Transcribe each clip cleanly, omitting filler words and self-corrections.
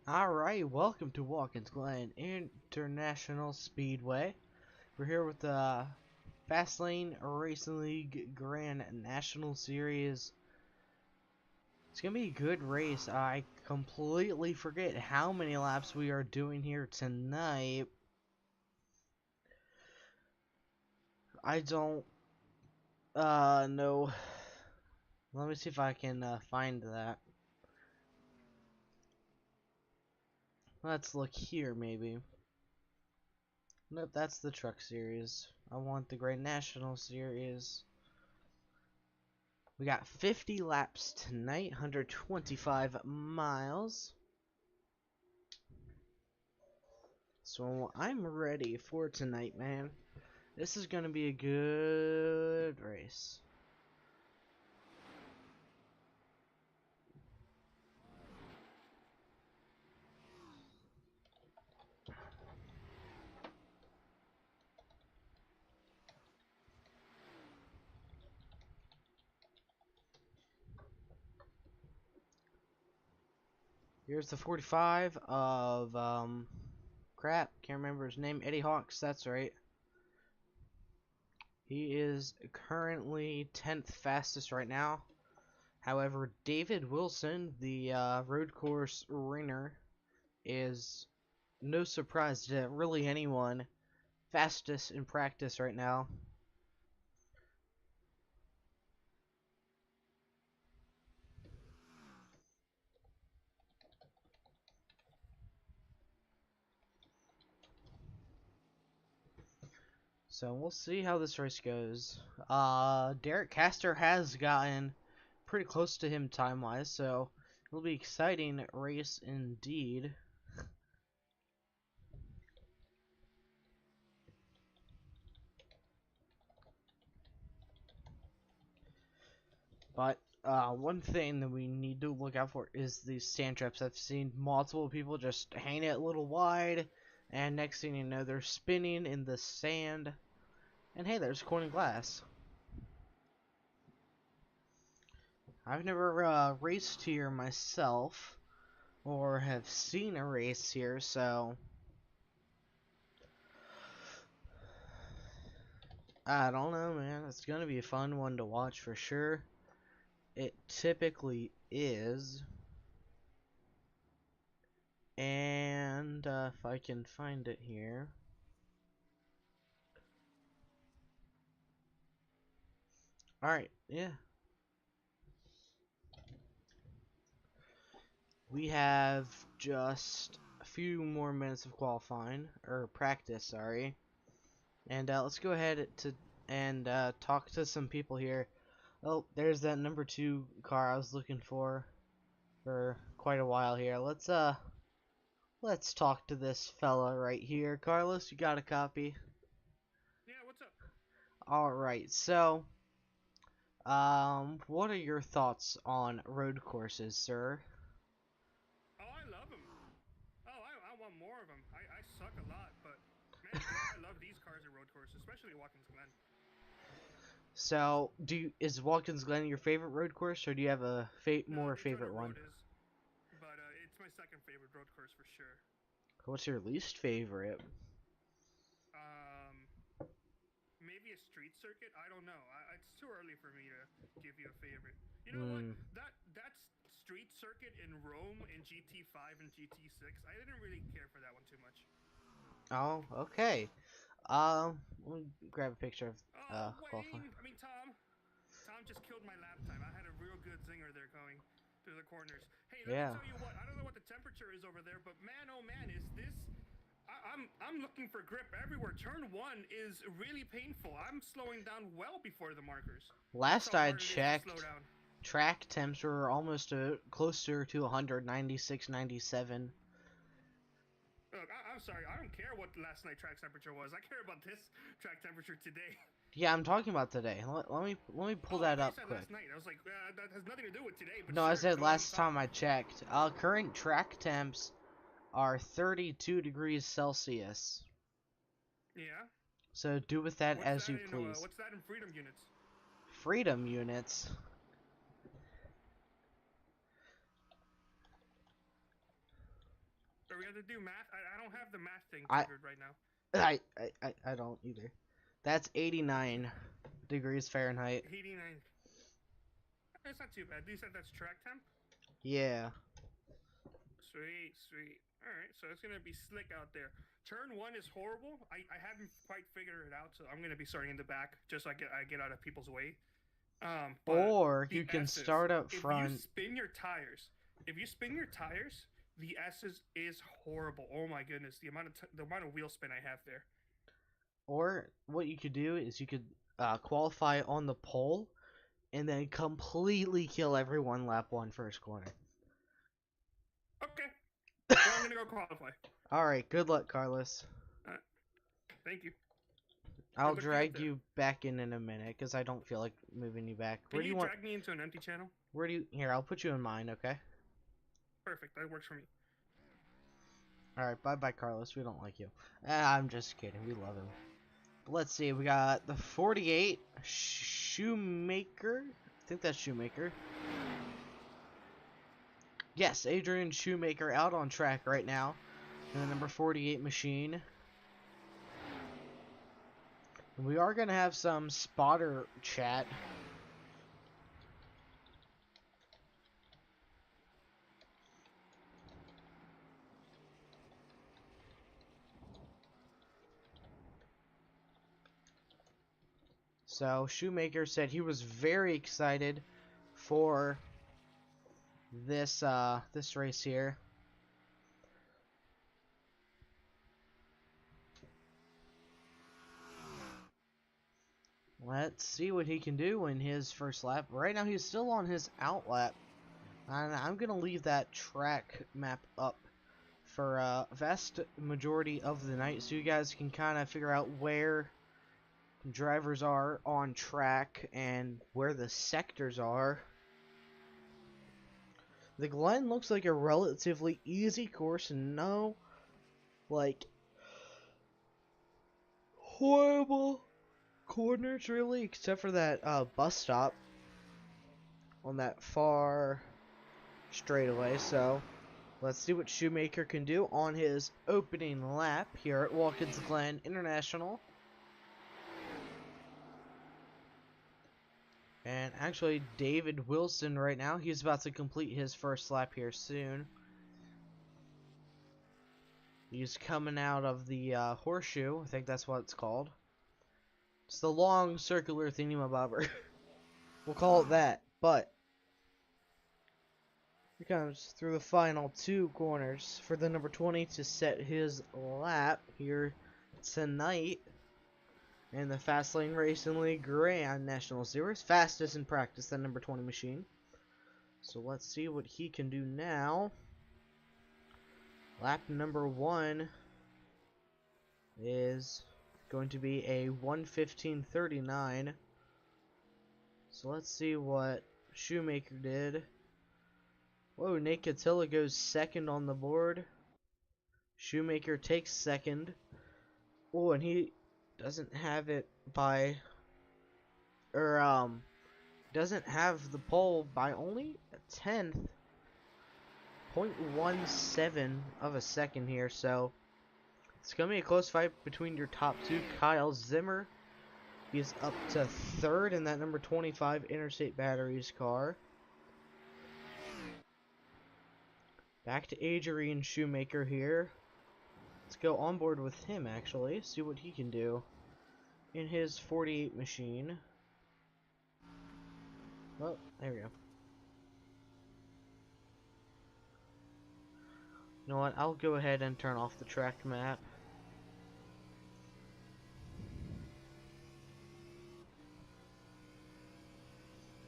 Alright, welcome to Glen International Speedway. We're here with the Fastlane Racing League Grand National Series. It's gonna be a good race. I completely forget how many laps we are doing here tonight. I don't know. Let me see if I can find that. Let's look here, maybe. Nope, that's the Truck Series. I want the Grand National Series. We got 50 laps tonight, 125 miles. So I'm ready for tonight, man. This is gonna be a good race. Here's the 45 of, crap, can't remember his name, Eddie Hawks, that's right. He is currently 10th fastest right now. However, David Wilson, the road course winner, is no surprise to really anyone fastest in practice right now. So we'll see how this race goes. Derek Castor has gotten pretty close to him time-wise, so it'll be an exciting race indeed. But one thing that we need to look out for is these sand traps. I've seen multiple people just hang it a little wide, and next thing you know, they're spinning in the sand. And hey, there's corn and glass. I've never raced here myself, or have seen a race here, so I don't know, man. It's gonna be a fun one to watch for sure. It typically is. And if I can find it here. Alright, yeah. We have just a few more minutes of qualifying, or practice, sorry. And let's go ahead and talk to some people here. Oh, there's that number 2 car I was looking for quite a while here. Let's talk to this fella right here. Carlos, you got a copy? Yeah, what's up? Alright, so what are your thoughts on road courses, sir? Oh, I love them. Oh, I want more of them. I suck a lot, but man, I love these cars at road courses, especially Watkins Glen. So, is Watkins Glen your favorite road course, or do you have a No, more Daytona favorite one? Road is, but it's my second favorite road course for sure. What's your least favorite? Um, Maybe a street circuit. I don't know. It's too early for me to give you a favorite. You know what? Hmm. That's street circuit in Rome in GT5 and GT6. I didn't really care for that one too much. Oh, okay. Let me grab a picture of Oh, qualifying. Wayne. I mean, Tom. Tom just killed my lap time. I had a real good zinger there going through the corners. Hey, let me Yeah. tell you what. I don't know what the temperature is over there, but man, oh man, is this? I'm looking for grip everywhere. Turn 1 is really painful. I'm slowing down well before the markers. That's Last how I hard it is to slow checked, down. track temps were almost closer to 196, 97. Look, I'm sorry. I don't care what last night track temperature was. I care about this track temperature today. Yeah, I'm talking about today. Let me pull Oh, I that thought you up said quick. last night. I was like, that has nothing to do with today. But No, I sure, said go ahead and last talk. time I checked. Current track temps are 32 degrees Celsius. Yeah. So do with that as you please. What's that in freedom units? Freedom units. You have to do math. I don't have the math thing I figured right now. I don't either. That's 89 degrees Fahrenheit. 89. It's not too bad. You said that's track temp? Yeah. Sweet, sweet. Alright, so it's gonna be slick out there. Turn 1 is horrible. I haven't quite figured it out, so I'm gonna be starting in the back just so I get out of people's way. But Or the you can S's, start up if front. you spin your tires, the S's is horrible. Oh my goodness, the amount of wheel spin I have there. Or what you could do is you could qualify on the pole and then completely kill everyone lap 1 first corner. Okay, well, I'm gonna go qualify. Alright, good luck, Carlos. Thank you. I'll drag you back in a minute because I don't feel like moving you back. Can you drag me into an empty channel? Here, I'll put you in mine, okay? Perfect, that works for me. Alright, bye-bye, Carlos. We don't like you. I'm just kidding. We love him. But let's see. We got the 48 Shoemaker. I think that's Shoemaker. Yes, Adrian Shoemaker out on track right now in the number 48 machine. And we are going to have some spotter chat. So Shoemaker said he was very excited for this this race here. Let's see what he can do in his first lap. Right now he's still on his out lap. And I'm going to leave that track map up for vast majority of the night so you guys can kind of figure out where drivers are on track and where the sectors are. The Glen looks like a relatively easy course and no, like, horrible corners really, except for that bus stop on that far straightaway. So let's see what Shoemaker can do on his opening lap here at Watkins Glen International. And actually, David Wilson right now, he's about to complete his first lap here soon. He's coming out of the horseshoe, I think that's what it's called. It's the long circular thingamabobber. We'll call it that, but he comes through the final 2 corners for the number 20 to set his lap here tonight in the Fastlane Racing League Grand National Series. Fastest in practice, that number 20 machine. So let's see what he can do now. Lap number 1 is going to be a 1:15:39. So let's see what Shoemaker did. Whoa, Nate Catilla goes second on the board. Shoemaker takes second. Oh, and he doesn't have it by, doesn't have the pole by only a 10th. 0.17 of a second here, so it's going to be a close fight between your top 2. Kyle Zimmer, he's up to 3rd in that number 25 Interstate Batteries car. Back to Adrian Shoemaker here. Let's go on board with him, actually, see what he can do in his 48 machine. Well, there we go. You know what, I'll go ahead and turn off the track map.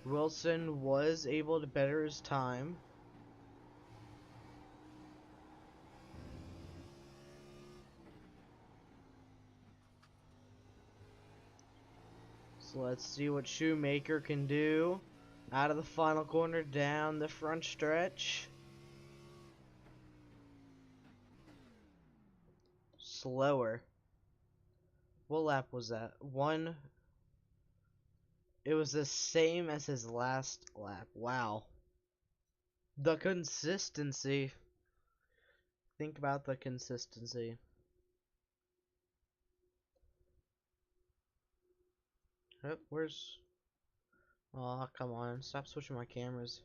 Wilson was able to better his time. So let's see what Shoemaker can do. Out of the final corner, down the front stretch. Slower. What lap was that? It was the same as his last lap. Wow. The consistency. think about the consistency. Oh, where's... Oh, come on. Stop switching my cameras.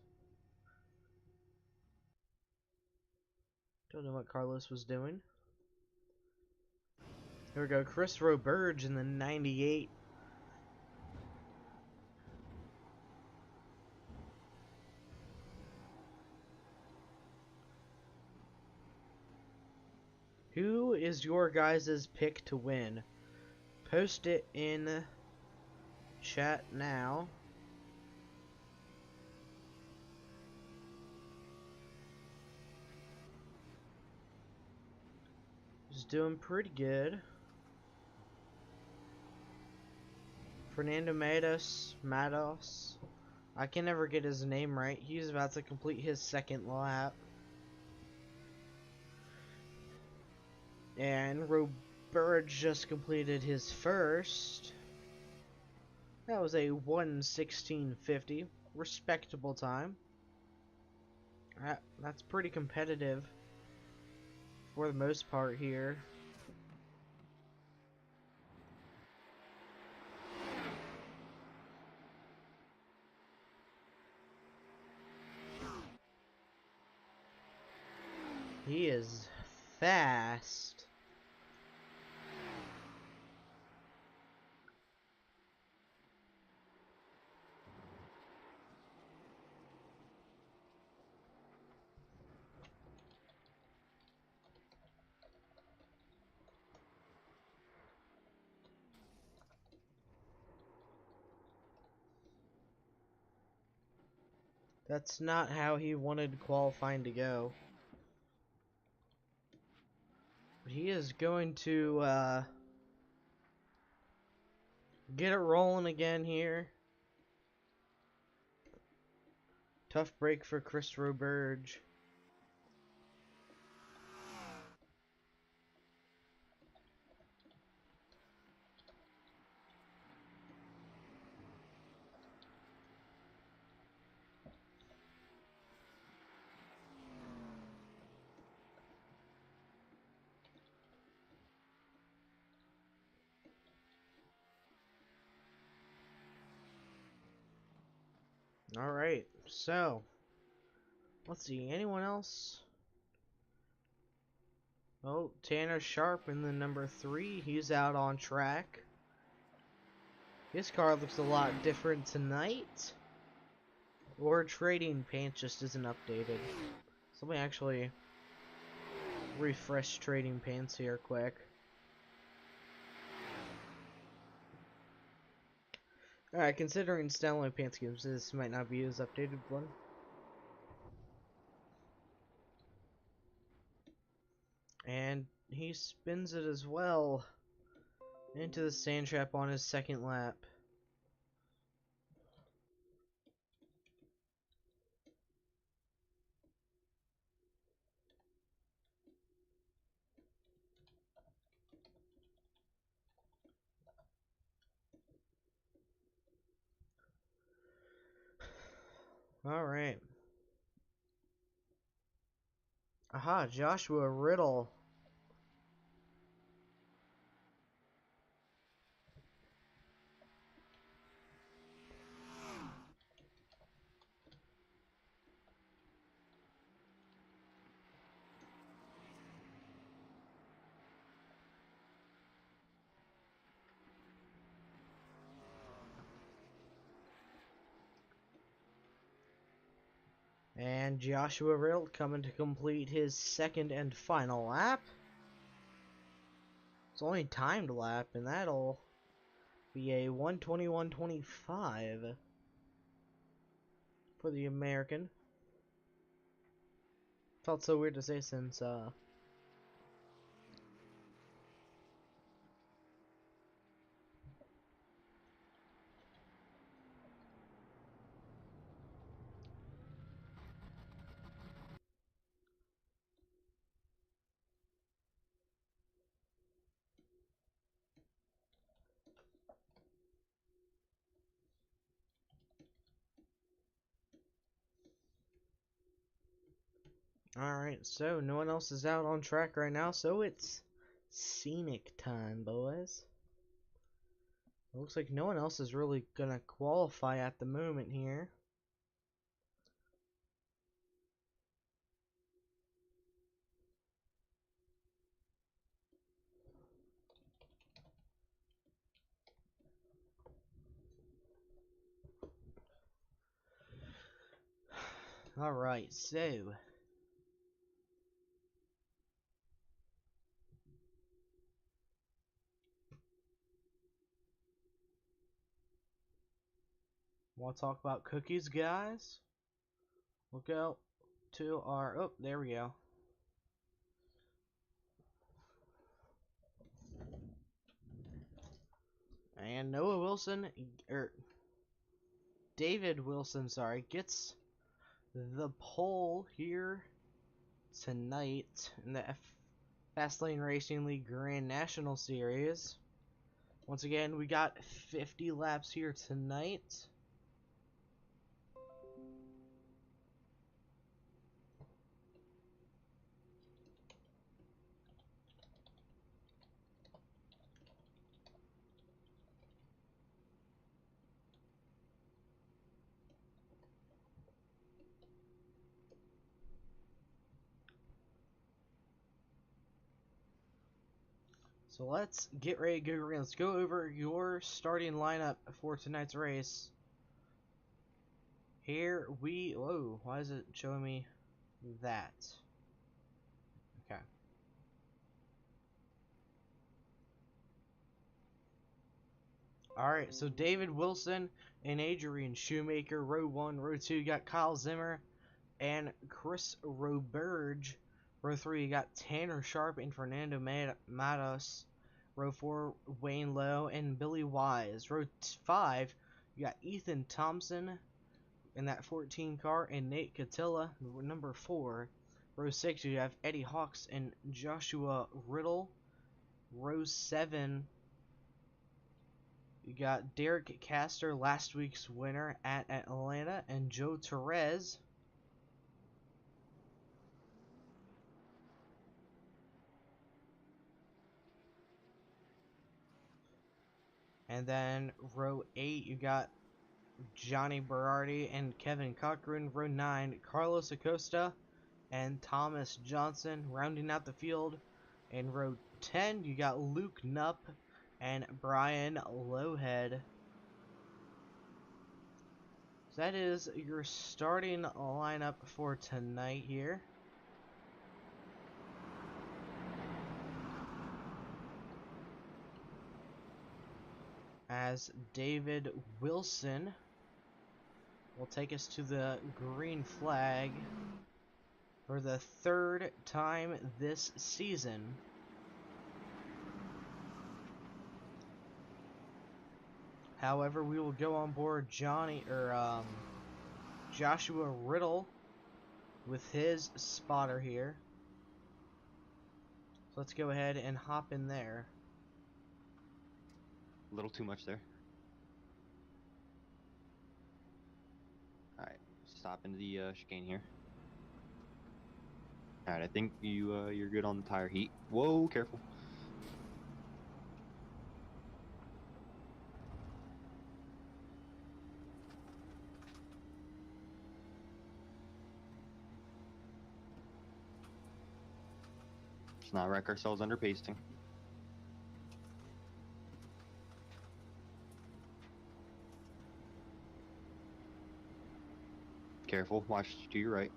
Don't know what Carlos was doing. Here we go. Chris Roberge in the 98. Who is your guys' pick to win? Post it in chat now. He's doing pretty good. Fernando Matos. I can never get his name right. He's about to complete his second lap. And Roberge just completed his first. That was a 1:16.50. Respectable time. That's pretty competitive for the most part here. He is fast. That's not how he wanted qualifying to go. But he is going to get it rolling again here. Tough break for Chris Roberge. Alright, so let's see, anyone else? Oh, Tanner Sharp in the number 3. He's out on track. His car looks a lot different tonight. Or trading paint just isn't updated. So let me actually refresh trading paints here quick. Alright, considering Stanley paint schemes, this might not be as updated one. And he spins it as well into the sand trap on his second lap. Alright. Aha, Joshua Riddle. And Joshua Riddle coming to complete his second and final lap. It's only timed lap, and that'll be a 1:21.25 for the American. Felt so weird to say since Alright, so no one else is out on track right now, so it's scenic time, boys. It looks like no one else is really gonna qualify at the moment here. Alright, so want to talk about cookies, guys? We'll go to our... Oh, there we go. And Noah Wilson, or David Wilson, sorry, gets the pole here tonight in the Fastlane Racing League Grand National Series. Once again, we got 50 laps here tonight. So let's get ready to go. Let's go over your starting lineup for tonight's race. Here we... Whoa, why is it showing me that? Okay. Alright, so David Wilson and Adrian Shoemaker, row 1. Row 2, you got Kyle Zimmer and Chris Roberge. Row 3, you got Tanner Sharp and Fernando Matos. Row 4, Wayne Lowe and Billy Wise. Row 5, you got Ethan Thompson in that 14 car and Nate Catilla, number 4. Row 6, you have Eddie Hawks and Joshua Riddle. Row 7, you got Derek Castor, last week's winner at Atlanta, and Joe Torres. And then row 8, you got Johnny Berardi and Kevin Cochran. Row 9, Carlos Acosta and Thomas Johnson rounding out the field. In row 10, you got Luke Knupp and Brian Lowhead. So that is your starting lineup for tonight here. As David Wilson will take us to the green flag for the 3rd time this season. However, we will go on board Joshua Riddle with his spotter here. So let's go ahead and hop in there. A little too much there. Alright, stop into the chicane here. Alright, I think you're good on the tire heat. Whoa, careful. Let's not wreck ourselves under pasting. Careful, watch to your right.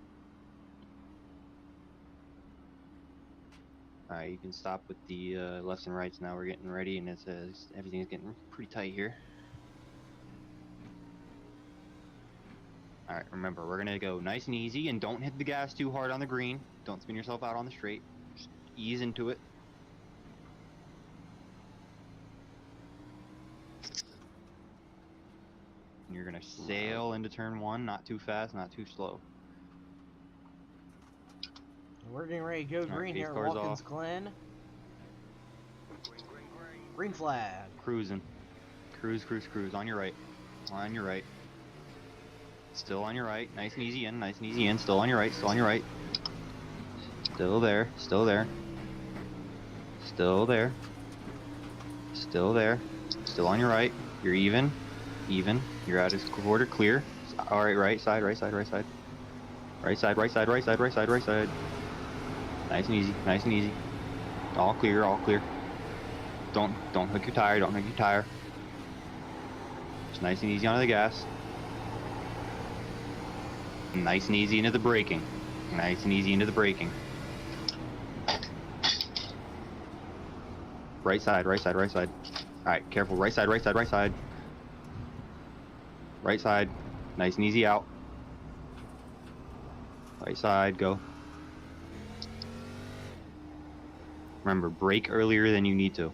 Alright, you can stop with the lefts and rights now. We're getting ready, and everything is getting pretty tight here. Alright, remember, we're gonna go nice and easy, and don't hit the gas too hard on the green. Don't spin yourself out on the straight. Just ease into it. And you're gonna sail into turn 1, not too fast, not too slow. We're getting ready to go green here at Watkins Glen. Green flag. Cruising. Cruise, cruise, cruise. On your right. On your right. Still on your right. Nice and easy in. Nice and easy in. Still on your right. Still on your right. Still there. Still there. Still there. Still there. Still on your right. You're even. Even. You're out of quarter clear. Alright, right side, right side, right side. Right side, right side, right side, right side, right side. Nice and easy. Nice and easy. All clear, all clear. Don't hook your tire, don't hook your tire. Just nice and easy onto the gas. Nice and easy into the braking. Nice and easy into the braking. Right side, right side, right side. Alright, careful. Right side, right side, right side. Right side. Nice and easy out. Right side, go. Remember, brake earlier than you need to.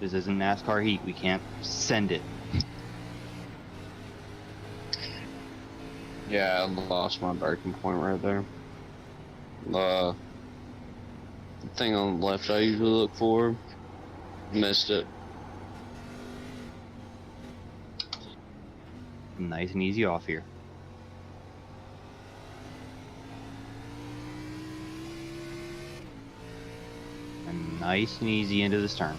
This isn't NASCAR heat. We can't send it. Yeah, I lost my braking point right there. The thing on the left I usually look for, missed it. Nice and easy off here. And nice and easy into this turn.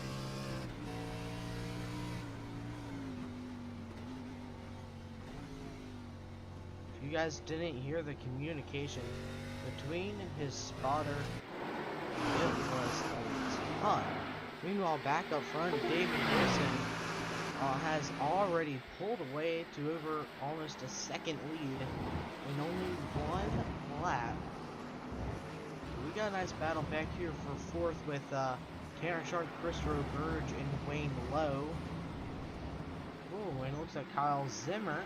If you guys didn't hear the communication between his spotter, it was a ton. Meanwhile, back up front, David Wilson has already pulled away to over almost a second lead in only one lap. We got a nice battle back here for fourth with Tanner Sharp, Christopher Burge, and Wayne Lowe. Oh, and it looks like Kyle Zimmer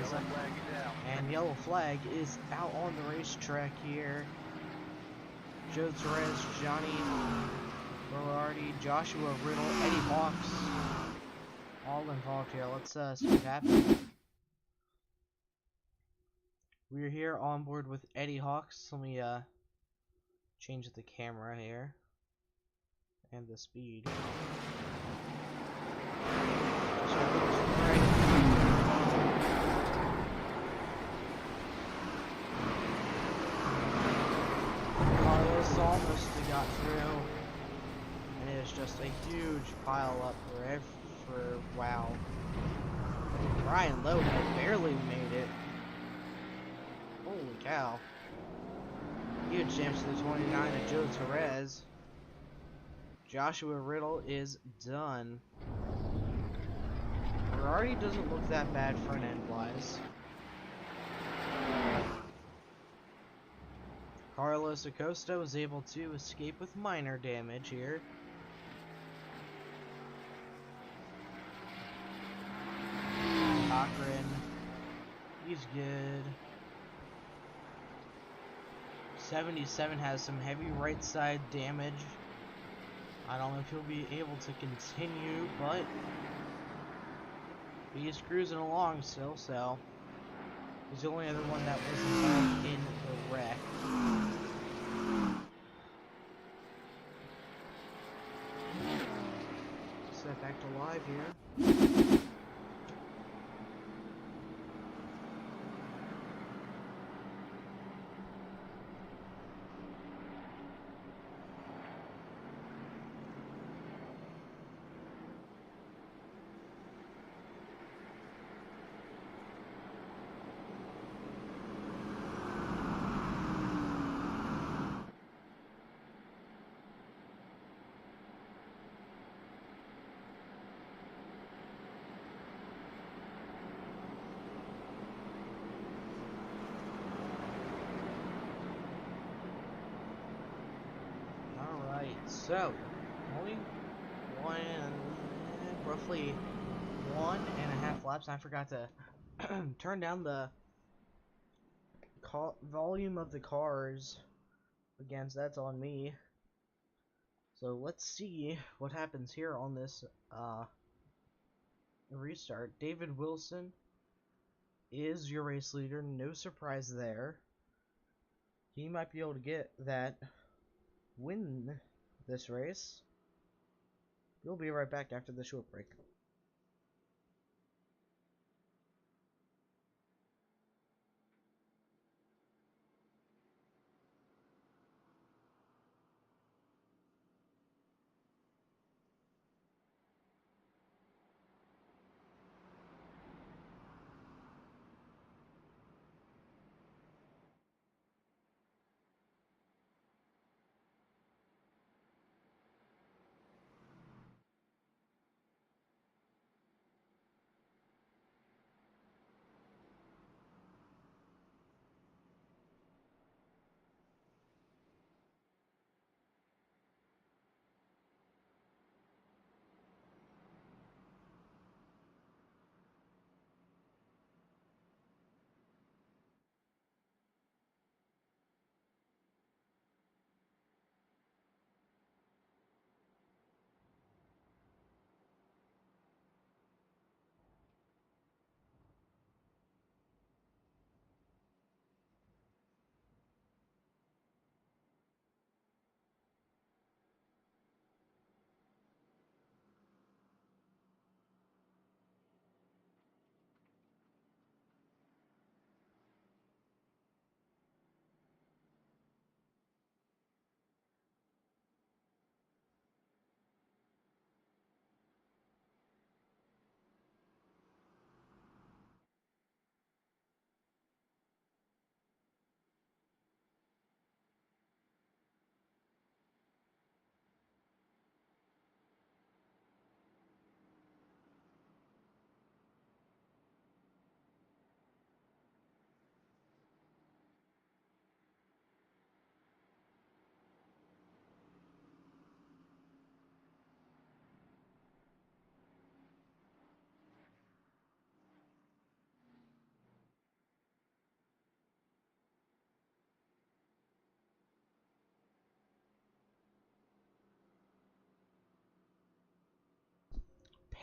is and yellow flag is out on the racetrack here. Joe Torres, Johnny Berardi, Joshua Riddle, Eddie Hawks, all involved here. Let's see what happens. We're here on board with Eddie Hawks. Let me change the camera here and the speed. Carlos almost got through, and it is just a huge pile up for wow. Brian Lowe had barely made it. Holy cow. Huge jumps to the 29 of Joe Torres. Joshua Riddle is done. Ferrari doesn't look that bad front end wise. Carlos Acosta was able to escape with minor damage here. Cochran, he's good. 77 has some heavy right side damage. I don't know if he'll be able to continue, but he's cruising along still, so he's the only other one that was involved in the wreck. Set back to live here. So, only roughly 1.5 laps. I forgot to turn down the volume of the cars. Again, so that's on me. So let's see what happens here on this restart. David Wilson is your race leader. No surprise there. He might be able to win this race. We'll be right back after the short break.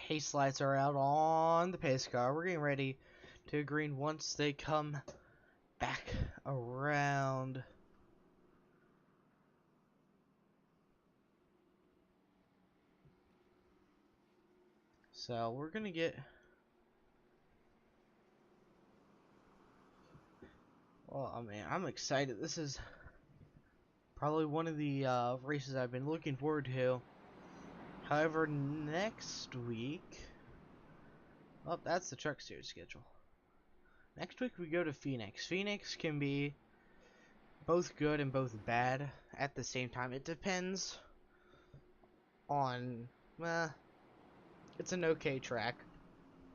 haste lights are out on the pace car. We're getting ready to green once they come back around. So we're gonna get, well, I mean, I'm excited. This is probably one of the races I've been looking forward to. However, next week, oh, that's the truck series schedule. Next week we go to Phoenix. Phoenix can be both good and both bad at the same time. It depends on, it's an okay track.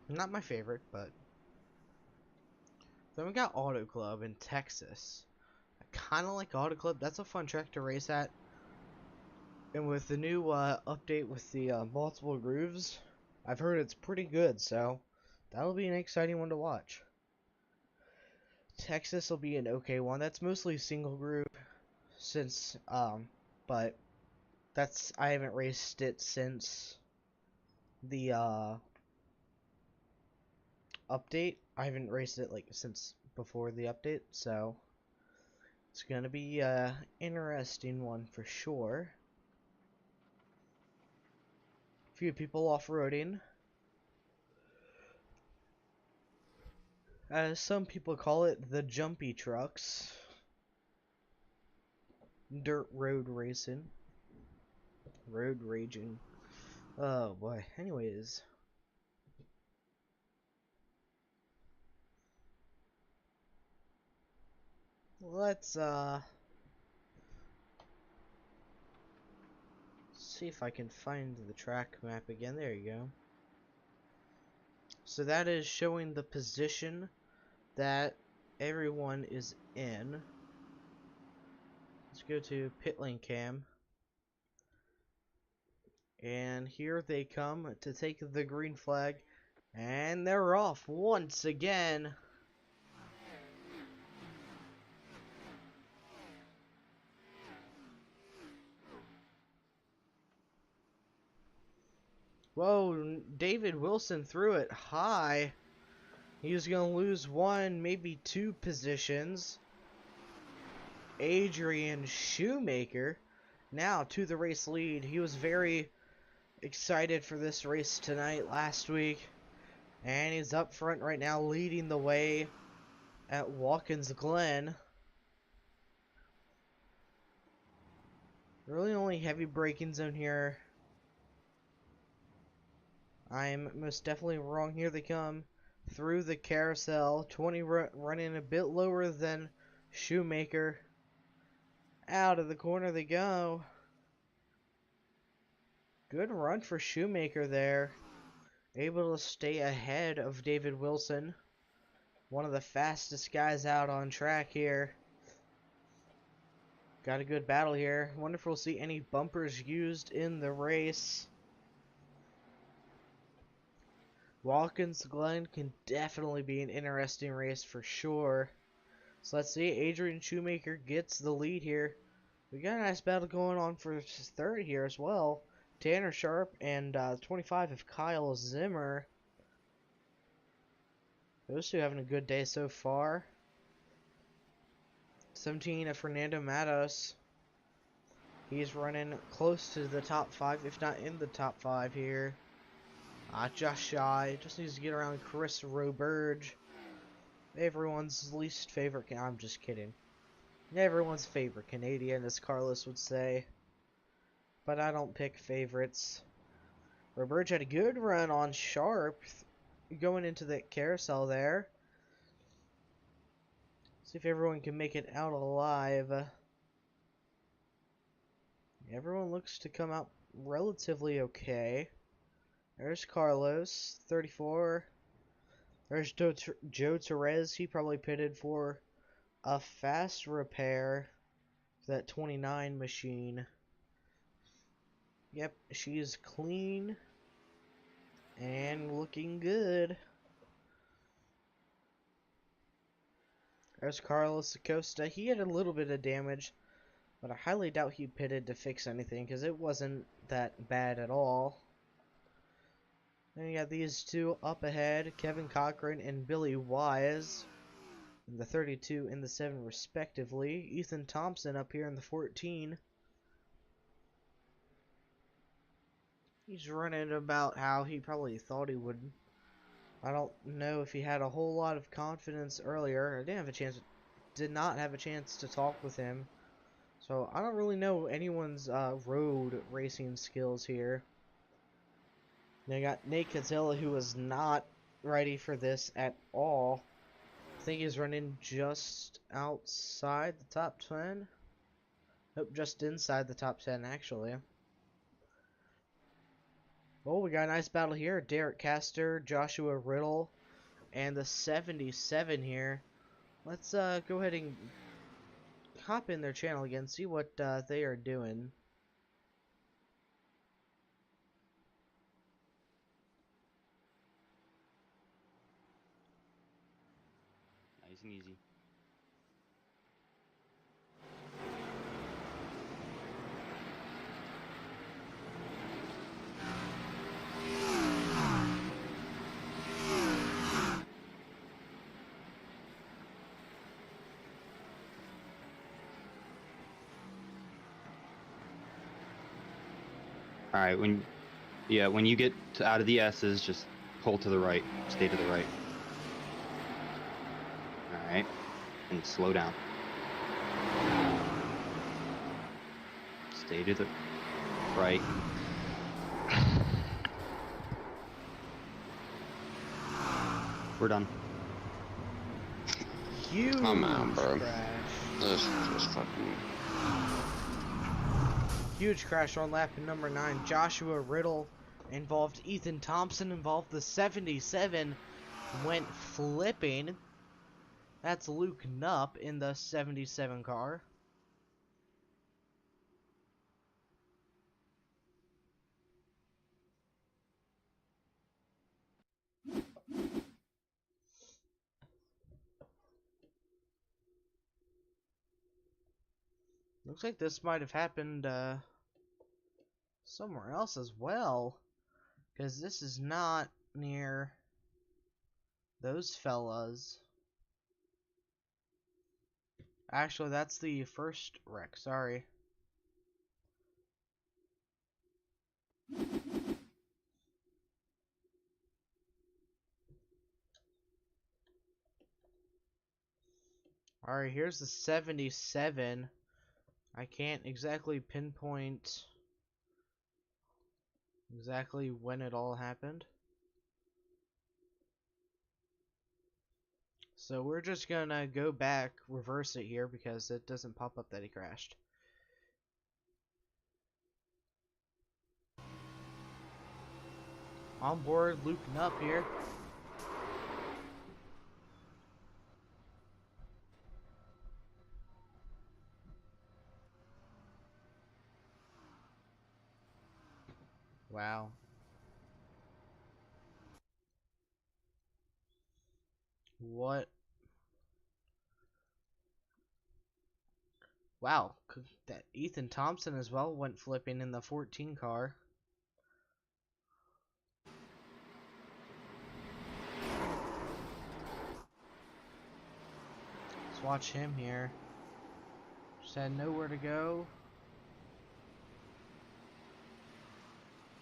Not my favorite, but. Then we got Auto Club in Texas. I kind of like Auto Club. That's a fun track to race at. And with the new update with the multiple grooves, I've heard it's pretty good, so that'll be an exciting one to watch. Texas will be an okay one. That's mostly single groove, since but I haven't raced it since the update. I haven't raced it like since before the update, so it's gonna be interesting one for sure. Few people off-roading, as some people call it, the jumpy trucks. Dirt road racing. Road raging. Oh boy. Anyways. Let's see if I can find the track map again. There you go. So that is showing the position that everyone is in. Let's go to pit lane cam. And here they come to take the green flag. And they're off once again. Whoa, David Wilson threw it high. He was going to lose one, maybe two positions. Adrian Shoemaker now to the race lead. He was very excited for this race tonight last week. And he's up front right now leading the way at Watkins Glen. Really only heavy braking zone here. I'm most definitely wrong. Here they come through the carousel. 20 running a bit lower than Shoemaker. Out of the corner they go. Good run for Shoemaker there. Able to stay ahead of David Wilson. One of the fastest guys out on track here. Got a good battle here. Wonder if we'll see any bumpers used in the race. Watkins Glen can definitely be an interesting race for sure. So let's see. Adrian Shoemaker gets the lead here. We got a nice battle going on for third here as well. Tanner Sharp and 25 of Kyle Zimmer. Those two having a good day so far. 17 of Fernando Matos. He's running close to the top 5, if not in the top 5 here. Just shy. Just needs to get around Chris Roberge. Everyone's least favorite. I'm just kidding. Everyone's favorite Canadian, as Carlos would say. But I don't pick favorites. Roberge had a good run on Sharp going into the carousel there. See if everyone can make it out alive. Everyone looks to come out relatively okay. There's Carlos, 34. There's Joe Torres. He probably pitted for a fast repair for that 29 machine. Yep, she's clean and looking good. There's Carlos Acosta. He had a little bit of damage, but I highly doubt he pitted to fix anything because it wasn't that bad at all. Then you got these two up ahead, Kevin Cochran and Billy Wise, in the 32 and the 7 respectively. Ethan Thompson up here in the 14. He's running about how he probably thought he would. I don't know if he had a whole lot of confidence earlier. I did not have a chance to talk with him. So I don't really know anyone's road racing skills here. They got Nate Catilla, who was not ready for this at all. I think he's running just outside the top 10. Nope, just inside the top 10 actually. Oh, we got a nice battle here. Derek Castor, Joshua Riddle, and the 77 here. Let's go ahead and hop in their channel again, see what they are doing. Nice and easy. All right, when you get out of the S's, just pull to the right, stay to the right. All right, and slow down. Stay to the right. We're done. Huge I'm out, bro. crash. This just fucking. Huge crash on lap number 9. Joshua Riddle involved Ethan Thompson, involved the 77, went flipping. That's Luke Knupp in the 77 car. Looks like this might have happened somewhere else as well, because this is not near those fellas. Actually, that's the first wreck, sorry. Alright, here's the 77. I can't exactly pinpoint exactly when it all happened. So we're just gonna go back, reverse it here because it doesn't pop up that he crashed. On board, Luke Knupp here. Wow. What? Wow. That Ethan Thompson as well went flipping in the 14 car. Let's watch him here. Just had nowhere to go.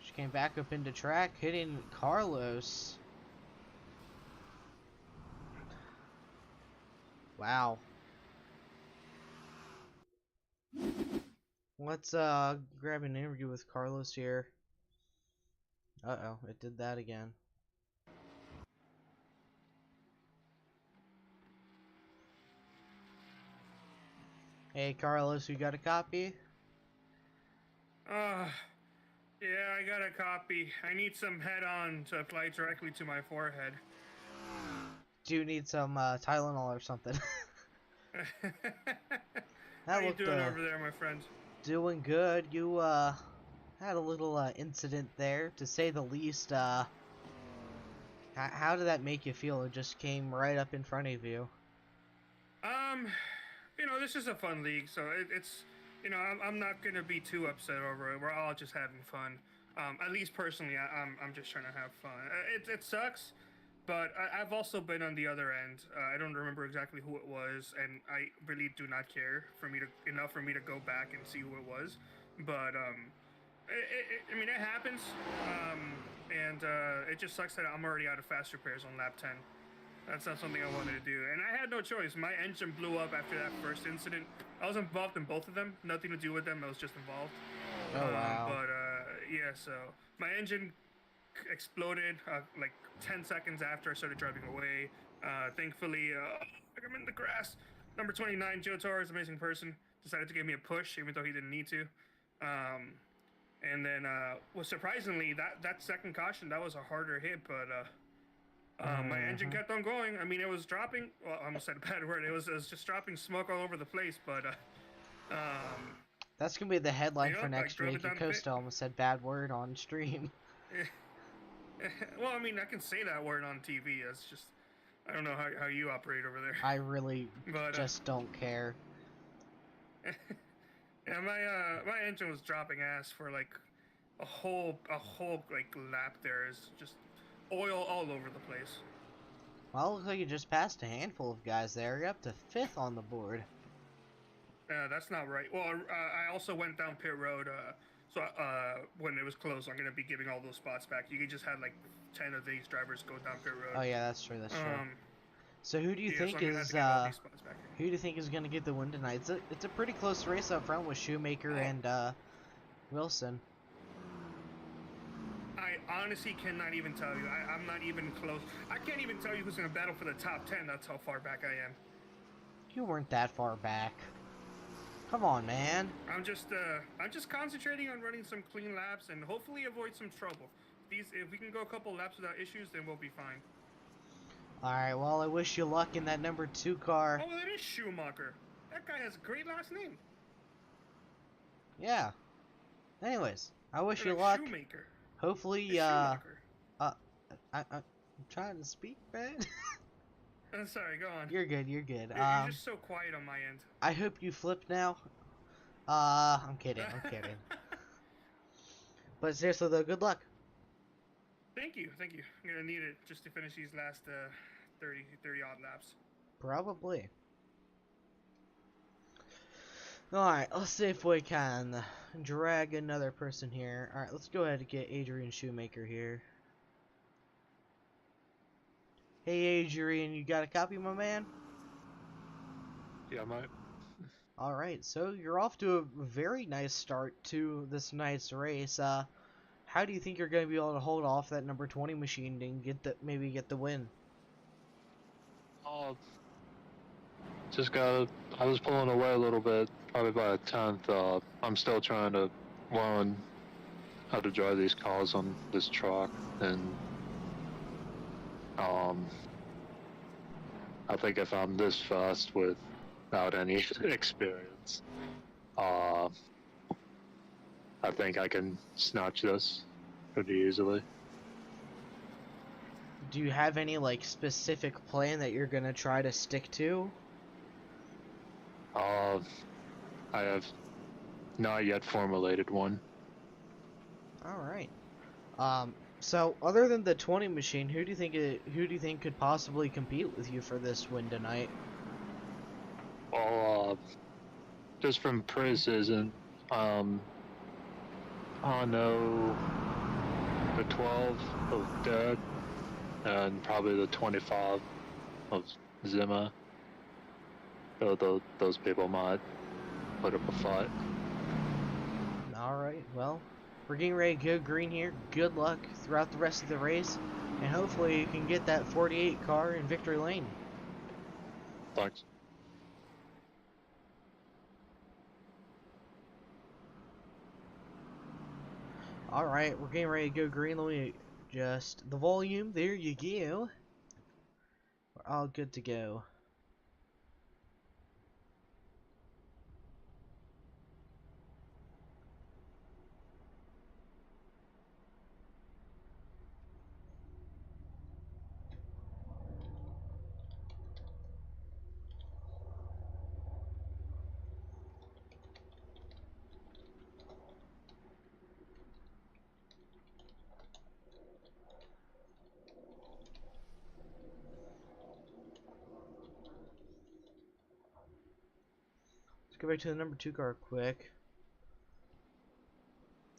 Just came back up into track, hitting Carlos. Wow. Let's grab an interview with Carlos here. Uh-oh, it did that again. Hey Carlos, you got a copy? Yeah, I got a copy. I need some head-on to apply directly to my forehead. Do you need some Tylenol or something? How you doing over there, my friend? Doing good. You had a little incident there, to say the least. How did that make you feel? It just came right up in front of you. You know, this is a fun league, so it's, you know, I'm not gonna be too upset over it. We're all just having fun. At least personally, I'm just trying to have fun. It sucks, but I've also been on the other end. I don't remember exactly who it was, and I really do not care for me to go back and see who it was. But I mean, it happens, and it just sucks that I'm already out of fast repairs on lap 10. That's not something I wanted to do, and I had no choice. My engine blew up after that first incident. I was involved in both of them. Nothing to do with them. I was just involved. Oh wow. But yeah, so my engine exploded like 10 seconds after I started driving away. Thankfully, I'm in the grass. Number 29, Joe Torres, amazing person, decided to give me a push, even though he didn't need to. And then, well, surprisingly, that second caution, that was a harder hit, but my engine kept on going. I mean, it was dropping. Well, I almost said a bad word. It was just dropping smoke all over the place, but That's gonna be the headline for I next drove week. it Your down the pit. Costa almost said bad word on stream. Well, I mean, I can say that word on TV. It's just, I don't know how you operate over there. I really But just don't care. yeah, my engine was dropping ass for like a whole like lap. There is just oil all over the place. Well, it looks like you just passed a handful of guys there. You're up to 5th on the board. That's not right. Well, I also went down pit road. So when it was closed, I'm gonna be giving all those spots back. You can just have like 10 of these drivers go down pit road. Oh yeah, that's true. That's true. So who do you Yeah, think so I'm gonna have is to give all these spots back. who do you think is gonna get the win tonight? It's a pretty close race up front with Shoemaker and Wilson. I honestly cannot even tell you. I'm not even close. I can't even tell you who's gonna battle for the top 10. That's how far back I am. You weren't that far back. Come on, man. I'm just concentrating on running some clean laps and hopefully avoid some trouble. If we can go a couple laps without issues, then we'll be fine. Alright, well, I wish you luck in that number 2 car. Oh, that is Schumacher. That guy has a great last name. Yeah. Anyways, I wish you Like luck. Shoemaker. Hopefully, Schumacher. I'm trying to speak, man. Sorry, go on. You're good, you're good. You're just so quiet on my end. I hope you flip now. I'm kidding, I'm kidding. But seriously though, good luck. Thank you. I'm gonna need it just to finish these last 30 odd laps. Probably. Alright, let's see if we can drag another person here. Alright, let's go ahead and get Adrian Shoemaker here. Hey Adrian, you got a copy, my man? Yeah, mate. Alright, so you're off to a very nice start to this night's race. How do you think you're going to be able to hold off that number 20 machine and maybe get the win? I was pulling away a little bit, probably by a tenth. I'm still trying to learn how to drive these cars on this track, and I think if I'm this fast without any experience, I think I can snatch this pretty easily. Do you have any like specific plan that you're going to try to stick to? I have not yet formulated one. Alright. So other than the 20 machine, who do you think could possibly compete with you for this win tonight? Well, just from preseason, I know the 12 of Dead and probably the 25 of Zimmer. So those people might put up a fight. Alright, well, we're getting ready to go green here. Good luck throughout the rest of the race, and hopefully you can get that 48 car in victory lane. Thanks. Alright, we're getting ready to go green. Let me adjust the volume. There you go. We're all good to go. go back to the number 2 car quick.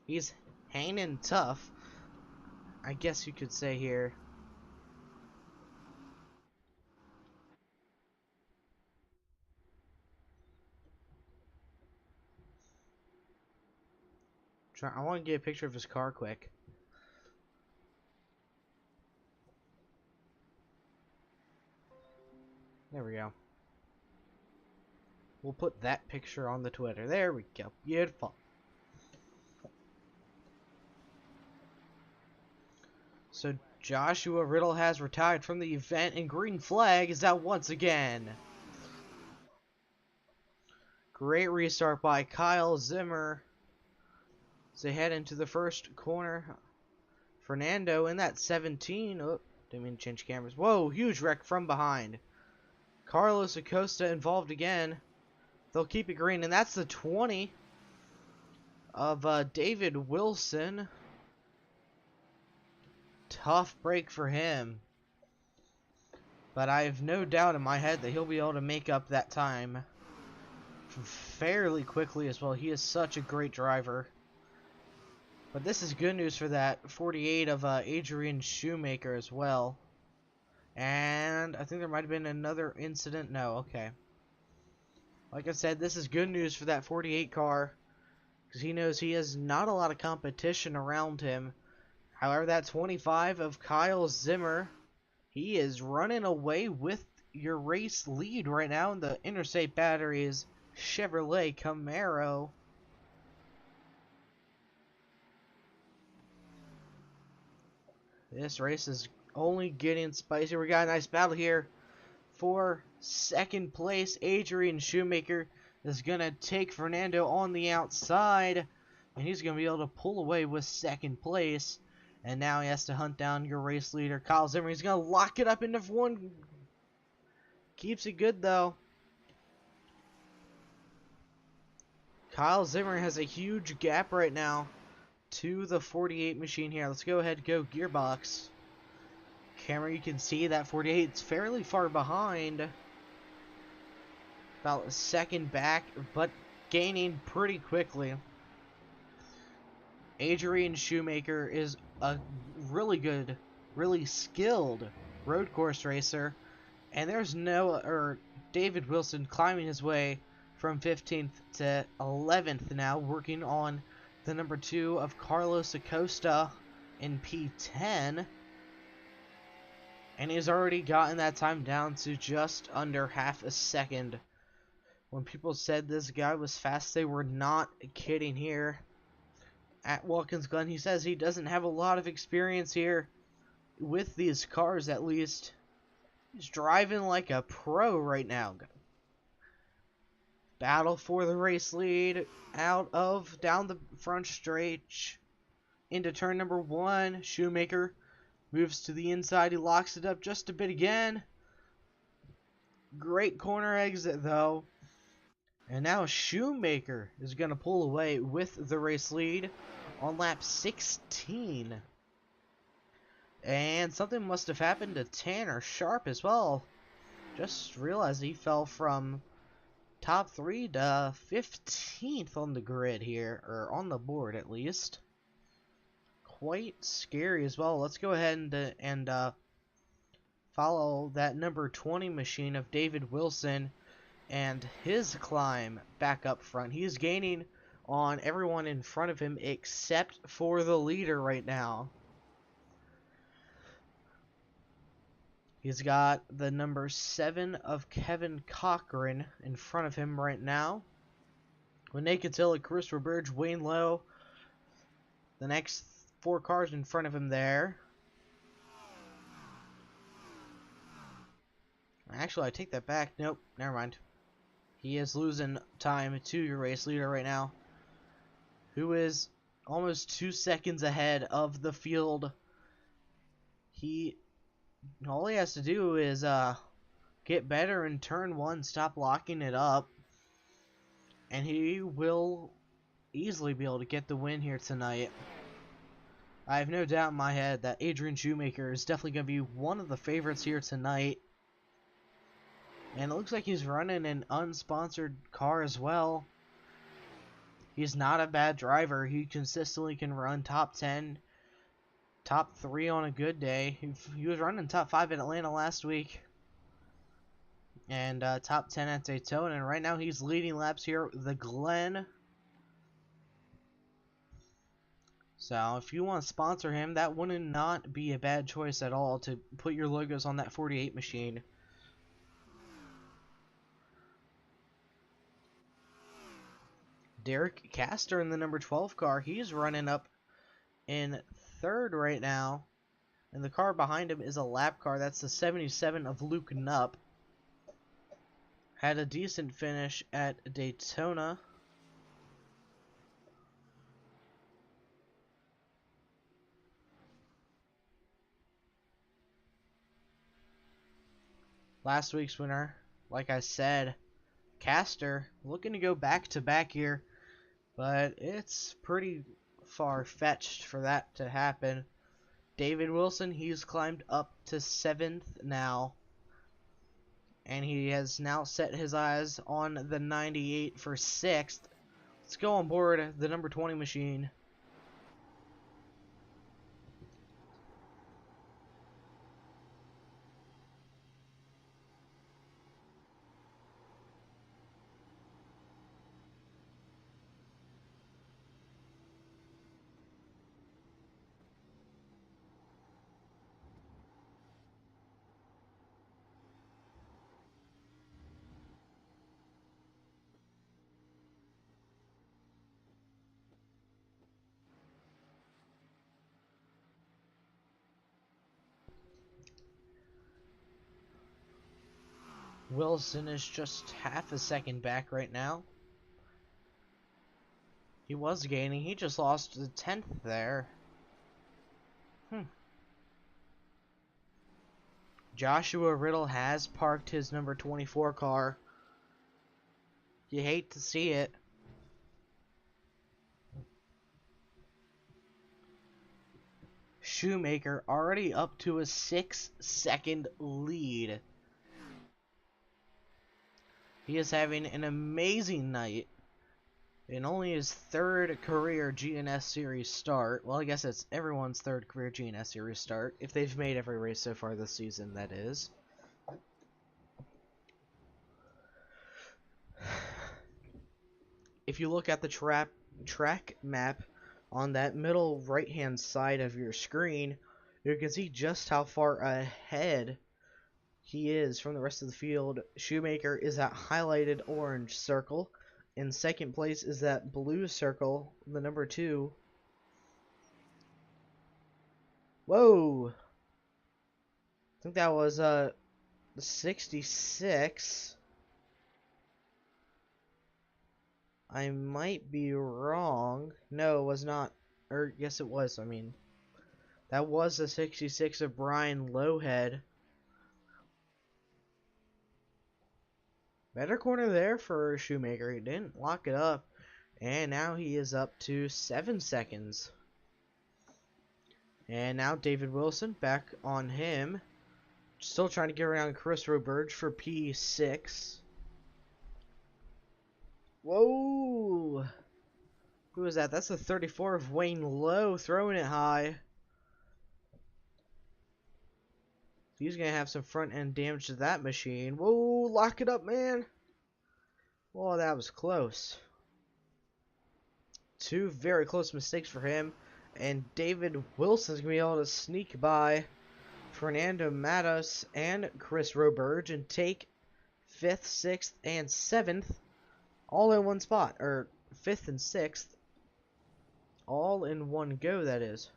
He's hanging tough, I guess you could say here. I want to get a picture of his car quick. There we go. We'll put that picture on the Twitter. There we go. Beautiful. So Joshua Riddle has retired from the event, and green flag is out once again. Great restart by Kyle Zimmer. As they head into the first corner. Fernando in that 17. Oh, didn't mean to change cameras. Whoa, huge wreck from behind. Carlos Acosta involved again. They'll keep it green, and that's the 20 of David Wilson. Tough break for him. But I have no doubt in my head that he'll be able to make up that time fairly quickly as well. He is such a great driver. But this is good news for that 48 of Adrian Shoemaker as well. And I think there might have been another incident. No, okay. Like I said, this is good news for that 48 car, because he knows he has not a lot of competition around him. However, that 25 of Kyle Zimmer, he is running away with your race lead right now in the Interstate Batteries Chevrolet Camaro. This race is only getting spicier. We got a nice battle here for second place. Adrian Shoemaker is going to take Fernando on the outside, and he's going to be able to pull away with second place. And now he has to hunt down your race leader, Kyle Zimmer. He's going to lock it up into one. Keeps it good, though. Kyle Zimmer has a huge gap right now to the 48 machine here. Let's go ahead and go gearbox. Camera, you can see that 48 is fairly far behind. About a second back, but gaining pretty quickly. Adrian Shoemaker is a really good, really skilled road course racer. And there's David Wilson climbing his way from 15th to 11th now, working on the number 2 of Carlos Acosta in P10. And he's already gotten that time down to just under half a second. When people said this guy was fast, they were not kidding here. At Watkins Glen, he says he doesn't have a lot of experience here with these cars, at least. He's driving like a pro right now. Battle for the race lead down the front stretch into turn number 1. Shoemaker moves to the inside. He locks it up just a bit again. Great corner exit, though. And now Shoemaker is going to pull away with the race lead on lap 16. And something must have happened to Tanner Sharp as well. Just realized he fell from top 3 to 15th on the grid here, or on the board at least. Quite scary as well. Let's go ahead and follow that number 20 machine of David Wilson and his climb back up front. He's gaining on everyone in front of him except for the leader right now. He's got the number 7 of Kevin Cochran in front of him right now. Renee Catilla, Christopher Burge, Wayne Lowe. The next 4 cars in front of him there. Actually, I take that back. Nope, never mind. He is losing time to your race leader right now, who is almost 2 seconds ahead of the field. All he has to do is get better in turn 1, stop locking it up, and he will easily be able to get the win here tonight. I have no doubt in my head that Adrian Shoemaker is definitely going to be one of the favorites here tonight. And it looks like he's running an unsponsored car as well. He's not a bad driver. He consistently can run top 10, top 3 on a good day. He was running top 5 in Atlanta last week. And top 10 at Daytona. And right now he's leading laps here at the Glen. So if you want to sponsor him, that would not be a bad choice at all to put your logos on that 48 machine. Derek Castor in the number 12 car, he's running up in 3rd right now. And the car behind him is a lap car. That's the 77 of Luke Nupp. Had a decent finish at Daytona. Last week's winner, like I said, Castor, looking to go back-to-back here, but it's pretty far-fetched for that to happen. David Wilson, he's climbed up to 7th now, and he has now set his eyes on the 98 for 6th. Let's go on board the number 20 machine. Wilson is just half a second back right now. He was gaining. He just lost the 10th there. Joshua Riddle has parked his number 24 car. You hate to see it. Shoemaker already up to a 6-second lead. He is having an amazing night. In only his 3rd career GNS Series start. Well, I guess it's everyone's 3rd career GNS Series start. If they've made every race so far this season, that is. If you look at the track map on that middle right-hand side of your screen, you can see just how far ahead he is from the rest of the field. Shoemaker is that highlighted orange circle. In 2nd place is that blue circle, the number 2. Whoa! I think that was 66. I might be wrong. No, it was not. Or, yes, it was. I mean, that was the 66 of Brian Lowhead. Better corner there for Shoemaker. He didn't lock it up. And now he is up to 7 seconds. And now David Wilson back on him. Still trying to get around Chris Roberge for P6. Whoa! Who is that? That's the 34 of Wayne Lowe throwing it high. He's going to have some front end damage to that machine. Whoa, lock it up, man. Whoa, that was close. 2 very close mistakes for him. And David Wilson's going to be able to sneak by Fernando Matos and Chris Roberge and take 5th, 6th, and 7th all in one spot. Or 5th and 6th all in one go, that is.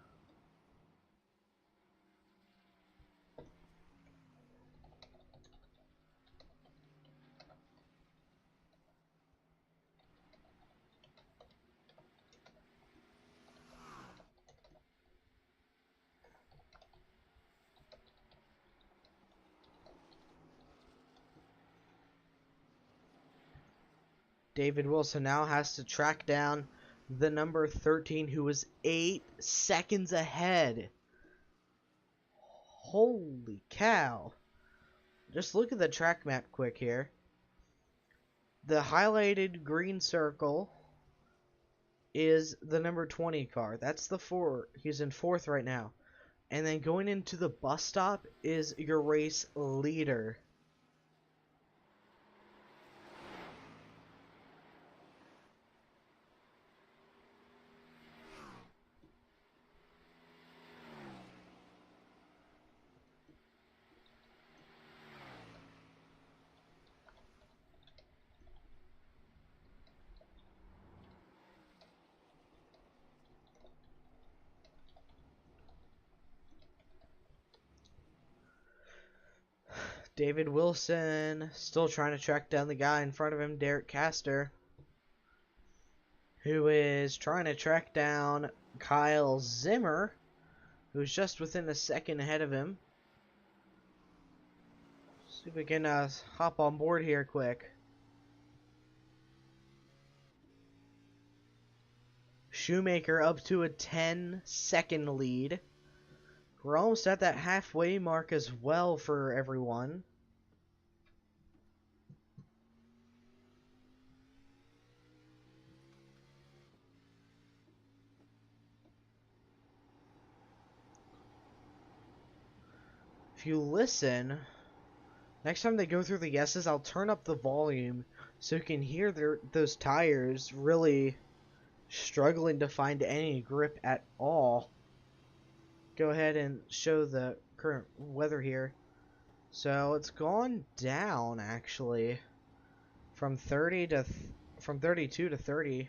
David Wilson now has to track down the number 13, who was 8 seconds ahead. Holy cow. just look at the track map quick here. The highlighted green circle is the number 20 car. That's the 4. He's in 4th right now. And then going into the bus stop is your race leader. David Wilson still trying to track down the guy in front of him, Derek Castor, who is trying to track down Kyle Zimmer, who's just within a second ahead of him. See if we can hop on board here quick. Shoemaker up to a 10-second lead. We're almost at that halfway mark as well for everyone. If you listen, next time they go through the yeses, I'll turn up the volume so you can hear those tires really struggling to find any grip at all. Go ahead and show the current weather here. So it's gone down actually from 32 to 30,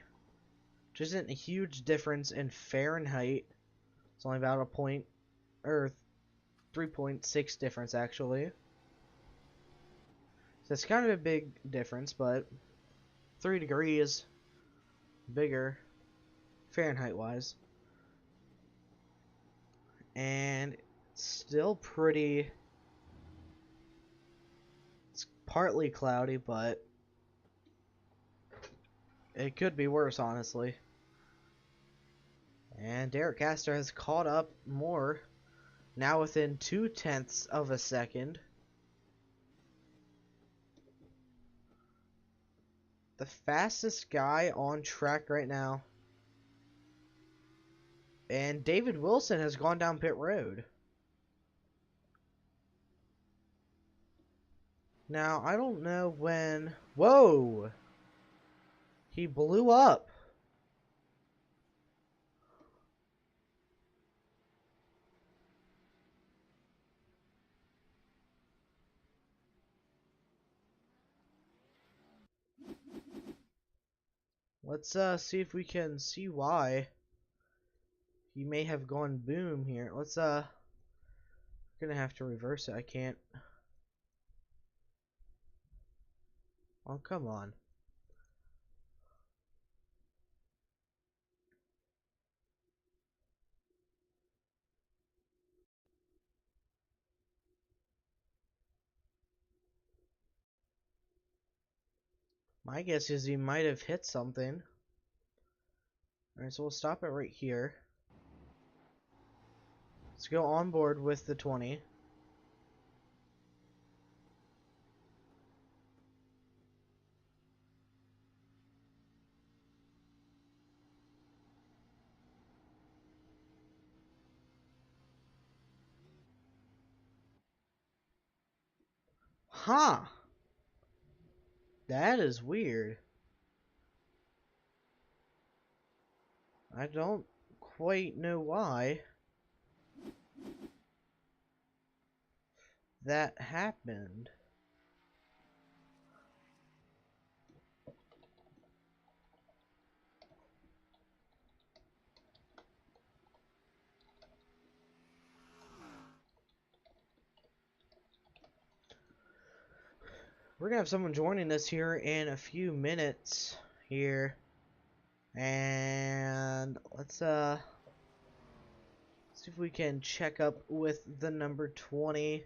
which isn't a huge difference in Fahrenheit. It's only about a point or 3.6 difference actually. So it's kind of a big difference, but 3 degrees bigger Fahrenheit wise. And it's still pretty, it's partly cloudy, but it could be worse, honestly. And Derek Castor has caught up more, now within 0.2 of a second. The fastest guy on track right now. And David Wilson has gone down pit road. Now, I don't know when... Whoa! He blew up. Let's see if we can see why he may have gone boom here. Let's gonna have to reverse it. I can't. Oh, come on. My guess is he might have hit something. Alright, so we'll stop it right here. Let's go on board with the 20. Huh. That is weird. I don't quite know why that happened. We're gonna have someone joining us here in a few minutes here. And let's see if we can check up with the number 20.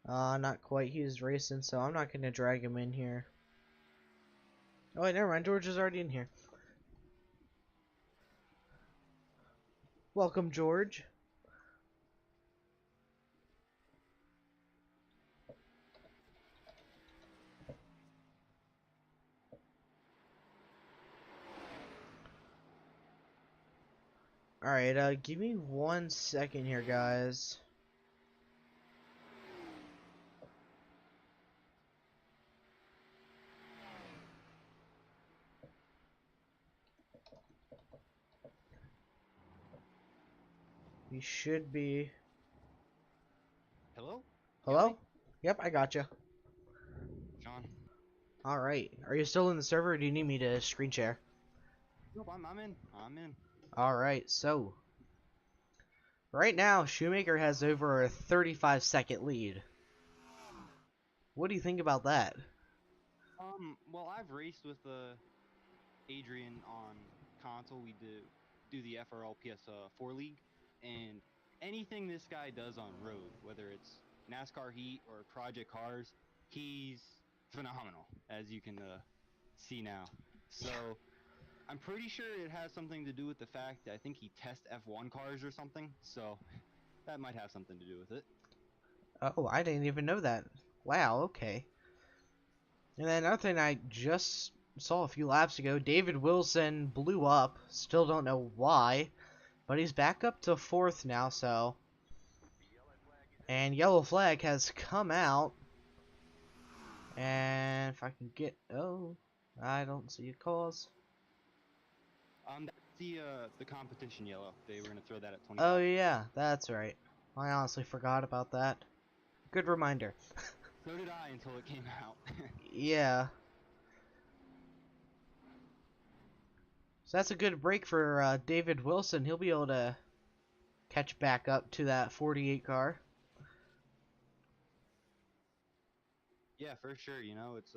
Not quite. He's racing, so I'm not gonna drag him in here. Oh wait, never mind. George is already in here. Welcome, George. Alright, give me 1 second here, guys. You should be... Hello? Hello? Yep, I gotcha. Sean? Alright, are you still in the server or do you need me to screen share? Nope, I'm in. I'm in. Alright, so... Right now, Shoemaker has over a 35-second lead. What do you think about that? Well, I've raced with Adrian on console. We do the FRL PS4 League, and anything this guy does on road, whether it's NASCAR Heat or Project Cars, he's phenomenal, as you can see now. So I'm pretty sure it has something to do with the fact that I think he tests F1 cars or something. So that might have something to do with it. Oh, I didn't even know that. Wow, okay. And then another thing I just saw a few laps ago, David Wilson blew up. Still don't know why, but he's back up to 4th now, so... And yellow flag has come out. And if I can get... Oh, I don't see a cause. That's the competition yellow. They were gonna throw that at 25. Oh yeah, that's right. I honestly forgot about that. Good reminder. So did I until it came out. Yeah. So that's a good break for David Wilson. He'll be able to catch back up to that 48 car. Yeah, for sure. You know, it's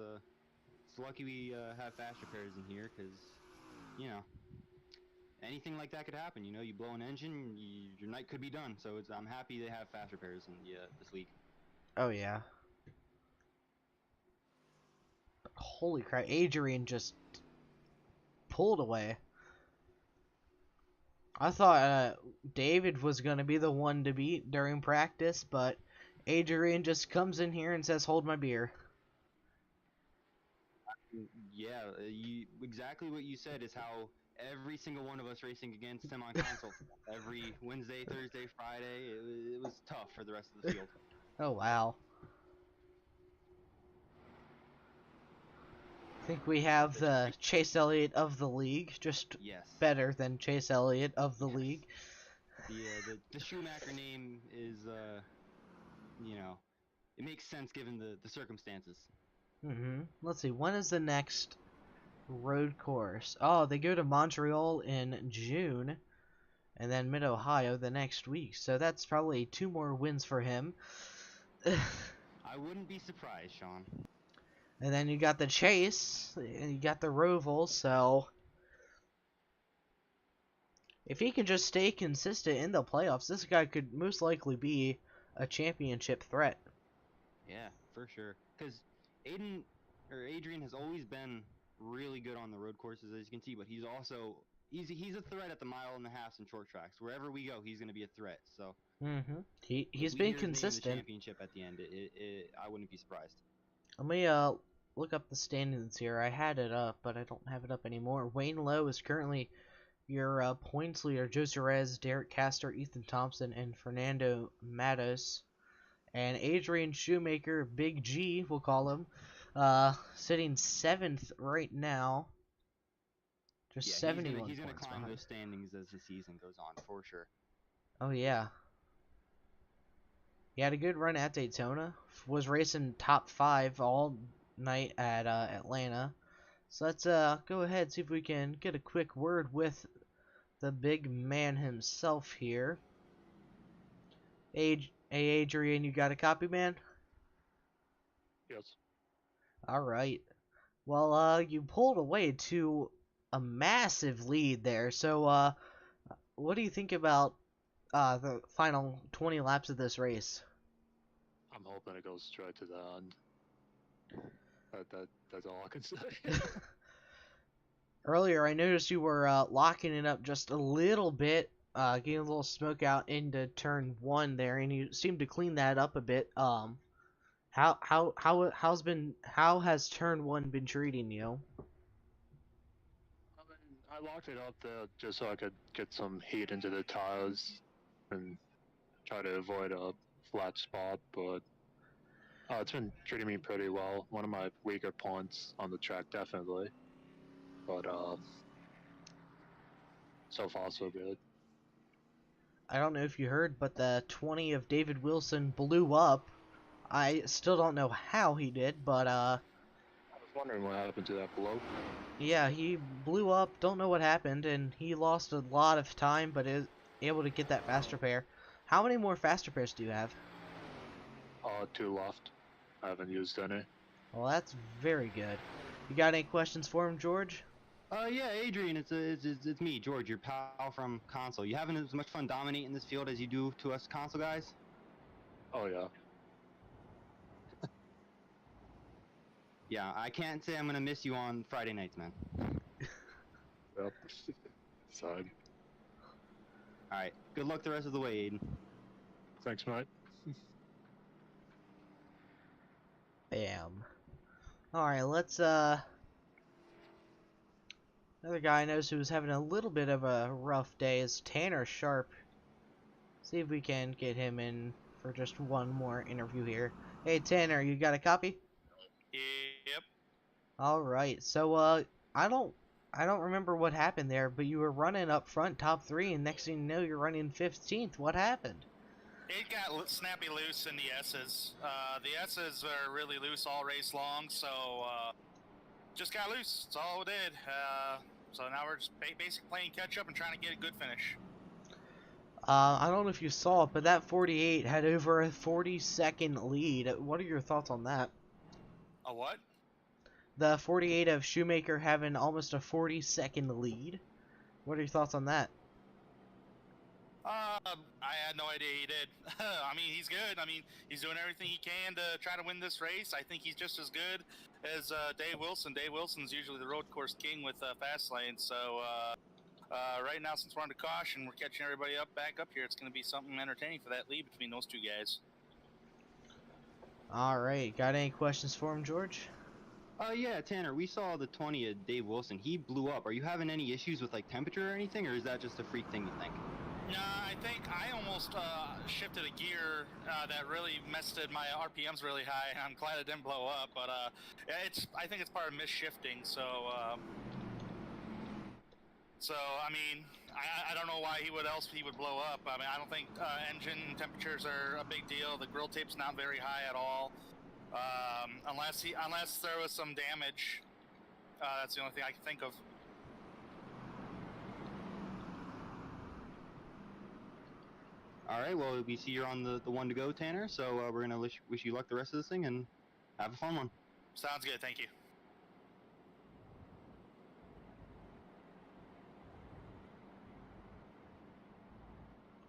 lucky we have fast repairs in here, because, you know, anything like that could happen. You know, you blow an engine, your night could be done. So I'm happy they have fast repairs in this league. Oh yeah. Holy crap, Adrian just pulled away. I thought David was going to be the one to beat during practice, but Adrian just comes in here and says, "Hold my beer." Yeah, exactly what you said is how every single one of us racing against him on console. Every Wednesday, Thursday, Friday, it was tough for the rest of the field. Oh wow. I think we have the Chase Elliott of the league, just Yes. better than Chase Elliott of the Yes. league. The Schumacher name is, you know, it makes sense given the circumstances. Let's see, when is the next road course? Oh, they go to Montreal in June, and then Mid-Ohio the next week. So that's probably 2 more wins for him. I wouldn't be surprised, Sean. And then you got the Chase, and you got the Roval, so... If he can just stay consistent in the playoffs, this guy could most likely be a championship threat. Yeah, for sure. Because Adrian has always been really good on the road courses, as you can see, but he's also he's a threat at the mile and a half and short tracks. Wherever we go, he's going to be a threat. So He's been consistent. The championship at the end. I wouldn't be surprised. Let me look up the standings here. I had it up, but I don't have it up anymore. Wayne Lowe is currently your points leader. Joe Cerez, Derek Castor, Ethan Thompson, and Fernando Matos. And Adrian Shoemaker, Big G, we'll call him, sitting 7th right now. Just 71 he's gonna points climb behind. those standings as the season goes on, for sure. Oh yeah. He had a good run at Daytona. Was racing top 5 all night at Atlanta. So let's go ahead and see if we can get a quick word with the big man himself here. Hey Adrian, you got a copy, man? Yes. Alright. Well, you pulled away to a massive lead there. So, what do you think about the final 20 laps of this race? I'm hoping it goes straight to the end. That's all I can say. Earlier, I noticed you were locking it up just a little bit, getting a little smoke out into turn 1 there, and you seemed to clean that up a bit. How has turn 1 been treating you? I locked it up there just so I could get some heat into the tires and try to avoid a flat spot, but it's been treating me pretty well. One of my weaker points on the track, definitely. But so far so good. I don't know if you heard, but the 20 of David Wilson blew up. I still don't know how he did, but I was wondering what happened to that bloke. yeah, he blew up. Don't know what happened, and he lost a lot of time, but is able to get that fast repair. How many more fast repairs do you have? 2 left. I haven't used any. Well, that's very good. You got any questions for him, George? Yeah, Adrian, it's me, George, your pal from console. You having as much fun dominating this field as you do to us console guys? Oh yeah. Yeah, I can't say I'm gonna miss you on Friday nights, man. Yep. Side. Alright, good luck the rest of the way, Aiden. Thanks, mate. Bam. Alright, let's, another guy I know who's having a little bit of a rough day is Tanner Sharp. See if we can get him in for just one more interview here. Hey, Tanner, you got a copy? Yep. Alright, so, I don't remember what happened there, but you were running up front, top 3, and next thing you know, you're running 15th. What happened? It got snappy loose in the S's. The S's are really loose all race long, so just got loose. That's all it did. So now we're just basically playing catch up and trying to get a good finish. I don't know if you saw it, but that 48 had over a 40-second lead. What are your thoughts on that? A what? The 48 of Shoemaker having almost a 40-second lead. What are your thoughts on that? I had no idea he did. I mean, he's good. I mean, he's doing everything he can to try to win this race. I think he's just as good as Dave Wilson. Dave Wilson's usually the road course king with Fastlane. So right now, since we're under caution, we're catching everybody back up here. It's going to be something entertaining for that lead between those two guys. All right, got any questions for him, George? Yeah, Tanner, we saw the 20 of Dave Wilson. He blew up. Are you having any issues with, like, temperature or anything, or is that just a freak thing you think? No, I think I almost shifted a gear that really messed it. My RPM's really high. I'm glad it didn't blow up, but I think it's part of misshifting. So I mean, I don't know why he would blow up. I mean, I don't think engine temperatures are a big deal. The grill tape's not very high at all, unless there was some damage. That's the only thing I can think of. All right, well, we see you're on the one to go, Tanner, so we're going to wish you luck the rest of this thing and have a fun one. Sounds good, thank you.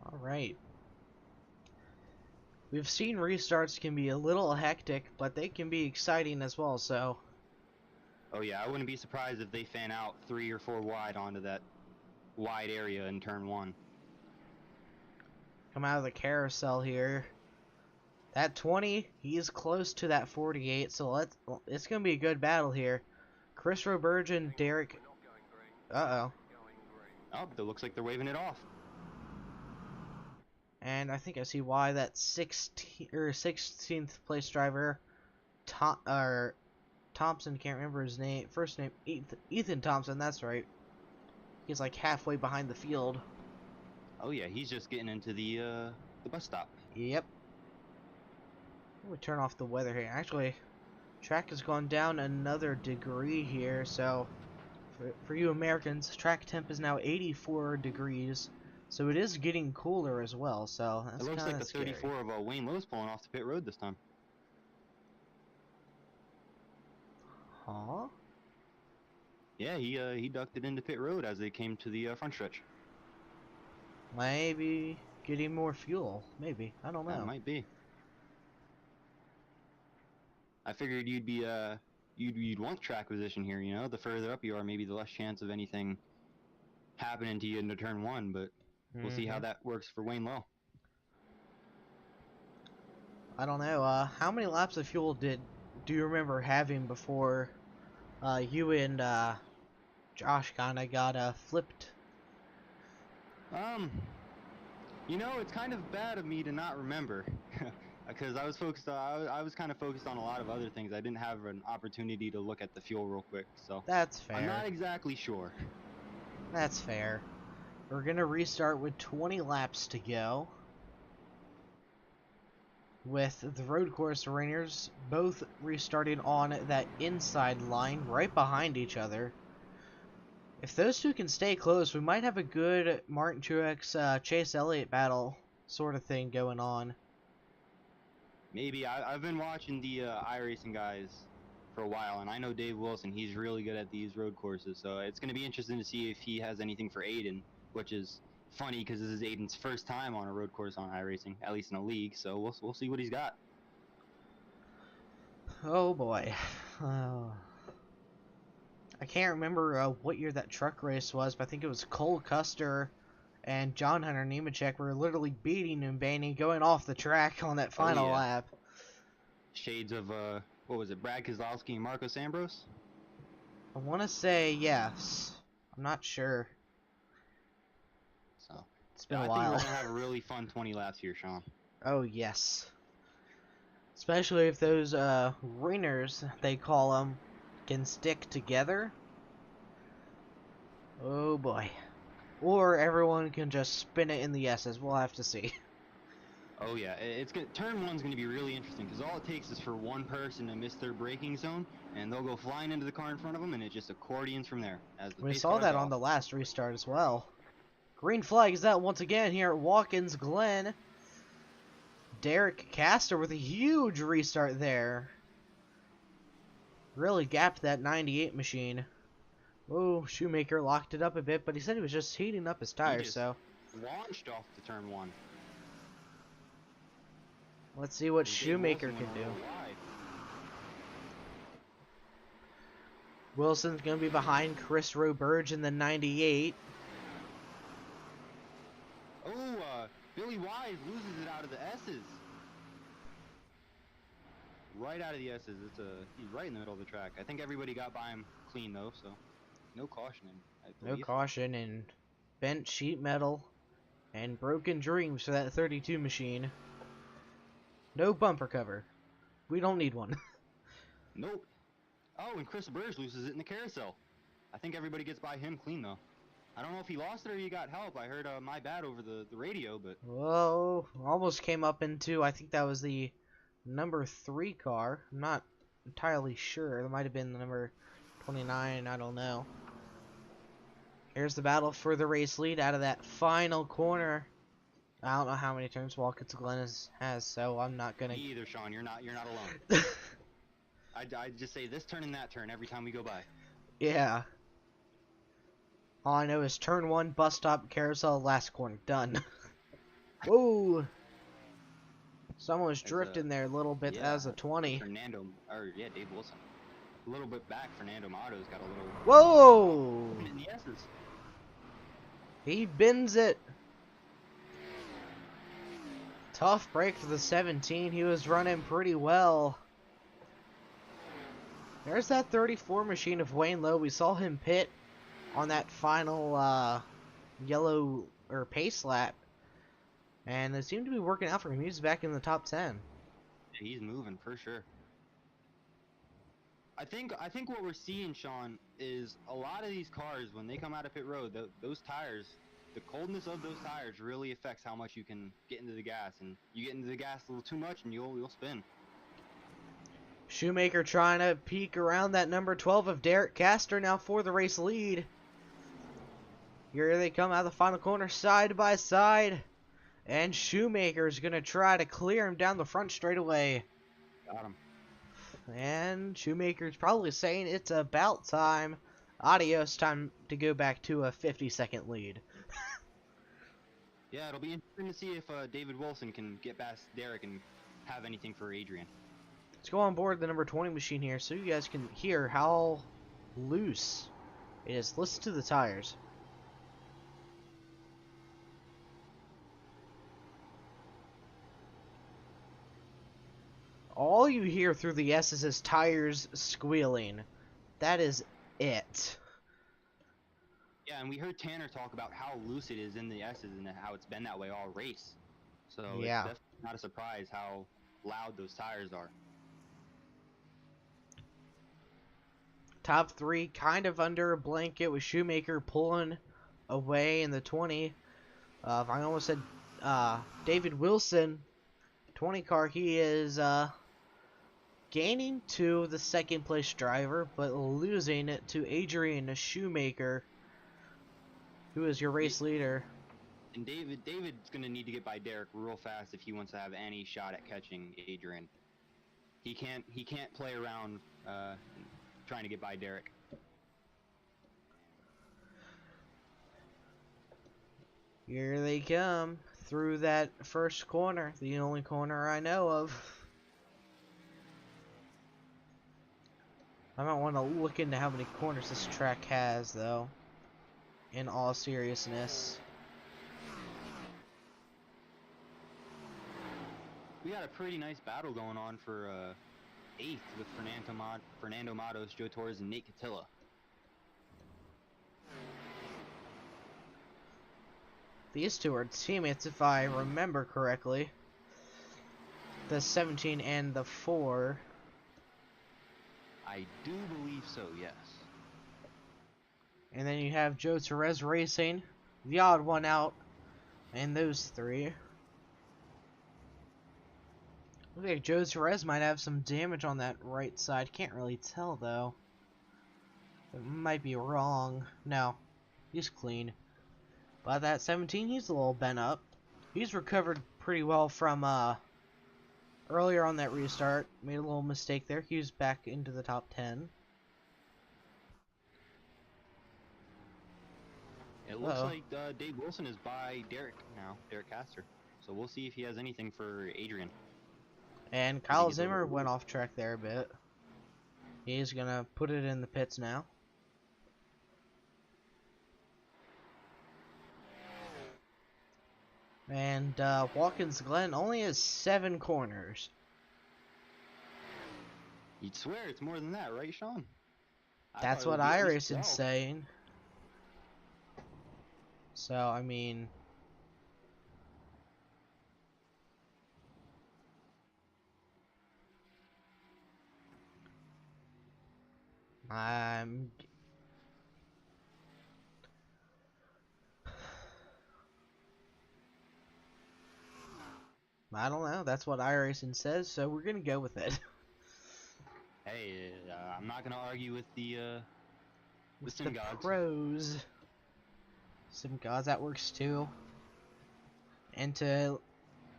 All right. We've seen restarts can be a little hectic, but they can be exciting as well, so... Oh yeah, I wouldn't be surprised if they fan out 3 or 4 wide onto that wide area in turn 1. Come out of the carousel here. That 20, he's close to that 48, so it's going to be a good battle here. Chris Robergen, Derek... Uh-oh. Oh, it looks like they're waving it off. And I think I see why that 16th place driver, Thompson, can't remember his name, first name, Ethan Thompson, that's right. He's like halfway behind the field. Oh yeah, he's just getting into the bus stop. Yep. We turn off the weather here. Actually, track has gone down another degree here, so for you Americans, track temp is now 84 degrees. So it is getting cooler as well, so that's It looks like the scary. 34 of Wayne Lowe's pulling off the pit road this time. Huh? Yeah, he ducked it into pit road as they came to the front stretch. Maybe getting more fuel. Maybe. I don't know. That might be. I figured you'd be you'd want track position here, you know. The further up you are, maybe the less chance of anything happening to you into turn 1, but we'll see how that works for Wayne Lowe. I don't know. How many laps of fuel do you remember having before you and Josh kinda got flipped. You know, it's kind of bad of me to not remember, because I was focused. I was kind of focused on a lot of other things. I didn't have an opportunity to look at the fuel real quick, so That's I'm not fair. exactly sure. That's fair. We're gonna restart with 20 laps to go. With the road course runners both restarting on that inside line right behind each other. If those two can stay close, we might have a good Martin Truex Chase Elliott battle sort of thing going on. Maybe I've been watching the iRacing guys for a while, and I know Dave Wilson. He's really good at these road courses, so it's going to be interesting to see if he has anything for Aiden, which is funny because this is Aiden's first time on a road course on iRacing, at least in a league. So we'll see what he's got. Oh boy. I can't remember what year that truck race was, but I think it was Cole Custer and John Hunter Nemechek were literally beating and banging, going off the track on that final lap. Shades of what was it, Brad Keselowski and Marcos Ambrose? I want to say yes. I'm not sure. So It's been a I while. think we're gonna have a really fun 20 laps here, Sean. Oh yes. Especially if those ringers, they call them, can stick together. Oh boy. Or everyone can just spin it in the S's. We'll have to see. Oh yeah, turn one's gonna be really interesting because all it takes is for one person to miss their braking zone, and they'll go flying into the car in front of them, and it just accordions from there. As the We pace saw cars that off. on the last restart as well. Green flag is out once again here at Watkins Glen. Derek Castor with a huge restart there. Really gapped that 98 machine. Oh, Shoemaker locked it up a bit, but he said he was just heating up his tires, so launched off to turn one. let's see what Shoemaker can do. Wilson's going to be behind Chris Roberge in the 98. Oh, Billy Wise loses it out of the S's. Right out of the S's. He's right in the middle of the track. I think everybody got by him clean though, so no cautioning. No caution, and bent sheet metal and broken dreams for that 32 machine. No bumper cover. We don't need one. Nope. Oh, and Chris Burge loses it in the carousel. I think everybody gets by him clean though. I don't know if he lost it or he got help. I heard my bad over the radio, but... Whoa, almost came up into, I think that was the number 3 car. I'm not entirely sure. It might have been the number 29, I don't know. Here's the battle for the race lead out of that final corner. I don't know how many turns Watkins Glen has, so I'm not gonna... Me either, Sean. You're not alone. I just say this turn and that turn every time we go by. Yeah. All I know is turn 1, bus stop, carousel, last corner. Done. Whoa! Someone was drifting there a little bit as a 20. Dave Wilson. A little bit back, Fernando Mato's got a little... Whoa! In the S's. He bends it. Tough break for the 17. He was running pretty well. There's that 34 machine of Wayne Lowe. We saw him pit on that final yellow or pace lap, and it seemed to be working out for him. He's back in the top 10. He's moving for sure. I think what we're seeing, Sean, is a lot of these cars when they come out of pit road, those tires, the coldness of those tires really affects how much you can get into the gas, and you get into the gas a little too much, and you'll spin. Shoemaker trying to peek around that number 12 of Derek Castor now for the race lead. Here they come out of the final corner side by side. And Shoemaker's going to try to clear him down the front straightaway. Got him. And Shoemaker's probably saying it's about time. Adios, time to go back to a 50-second lead. Yeah, it'll be interesting to see if David Wilson can get past Derek and have anything for Adrian. Let's go on board the number 20 machine here so you guys can hear how loose it is. Listen to the tires. All you hear through the S's is tires squealing. That is it. Yeah, and we heard Tanner talk about how loose it is in the S's and how it's been that way all race. So it's Yeah. definitely not a surprise how loud those tires are. Top 3 kind of under a blanket with Shoemaker pulling away in the 20. I almost said David Wilson, 20 car. He is gaining to the second place driver, but losing it to Adrian Shoemaker, who is your race leader. And David's gonna need to get by Derek real fast if he wants to have any shot at catching Adrian. He can't play around trying to get by Derek. Here they come through that first corner, the only corner I know of. I might want to look into how many corners this track has, though, in all seriousness. We got a pretty nice battle going on for 8th with Fernando Matos, Joe Torres, and Nate Catilla. These two are teammates, if I remember correctly. The 17 and the 4. I do believe so, yes. And then you have Joe Torres racing, the odd one out, and those 3. Looks like Joe Torres might have some damage on that right side. Can't really tell, though. It might be wrong. No, he's clean. But that 17, he's a little bent up. He's recovered pretty well from earlier on that restart. Made a little mistake there. He was back into the top 10. It looks like Dave Wilson is by Derek now, Derek Castor. So we'll see if he has anything for Adrian. And Kyle Zimmer went off track there a bit. He's gonna put it in the pits now. And Watkins Glen only has 7 corners. You'd swear it's more than that, right, Sean? That's what iRacing's saying. So, I mean... I don't know. That's what iRacing says, so we're gonna go with it. Hey, I'm not gonna argue with the sim gods. Pros. Sim gods, that works too. And to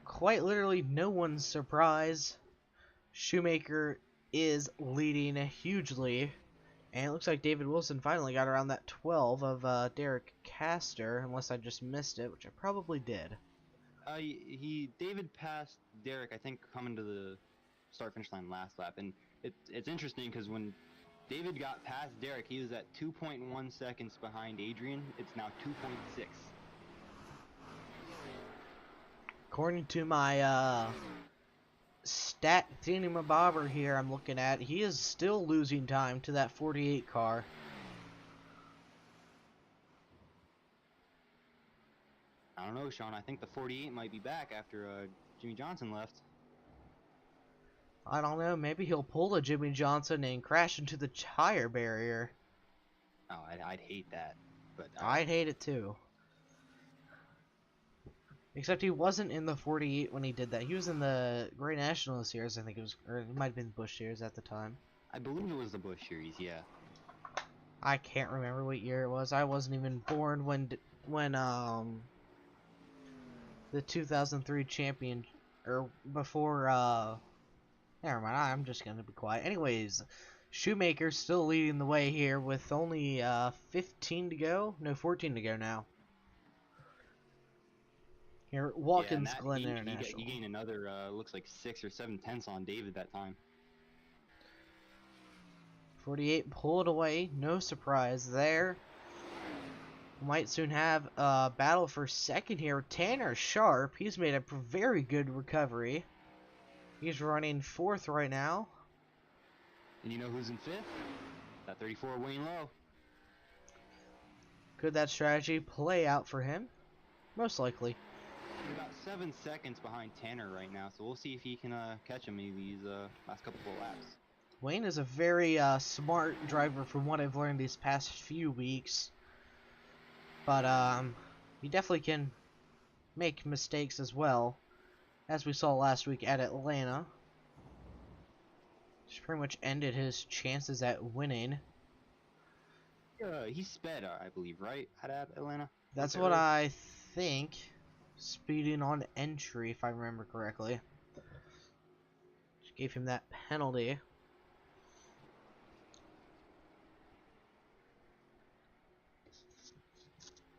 quite literally no one's surprise, Shoemaker is leading hugely. And it looks like David Wilson finally got around that 12 of Derek Castor, unless I just missed it, which I probably did. David passed Derek, I think, coming to the start-finish line last lap, and it's interesting because when David got past Derek, he was at 2.1 seconds behind Adrian. It's now 2.6. According to my stat thingamabobber here I'm looking at, he is still losing time to that 48 car. I don't know, Sean. I think the 48 might be back after Jimmy Johnson left. I don't know. Maybe he'll pull a Jimmy Johnson and crash into the tire barrier. Oh, I'd hate that. But I'd hate it too. Except he wasn't in the 48 when he did that. He was in the Great National Series, I think it was, or it might have been Busch Series at the time. I believe it was the Busch Series, yeah. I can't remember what year it was. I wasn't even born when the 2003 champion, or before, never mind, I'm just gonna be quiet. Anyways, Shoemaker's still leading the way here with only 15 to go. No, 14 to go now. Here, Watkins Glen International. He gained another, looks like 6 or 7 tenths on David that time. 48 pulled away, no surprise there. Might soon have a battle for second here. Tanner Sharp, he's made a very good recovery. He's running 4th right now. And you know who's in 5th? That 34 Wayne Lowe. Could that strategy play out for him? Most likely. He's about 7 seconds behind Tanner right now, so we'll see if he can catch him in these last couple of laps. Wayne is a very smart driver from what I've learned these past few weeks. But he definitely can make mistakes as well, as we saw last week at Atlanta. Which pretty much ended his chances at winning. He sped, I believe, right? At Atlanta? That's what I think. Speeding on entry, if I remember correctly. Just gave him that penalty.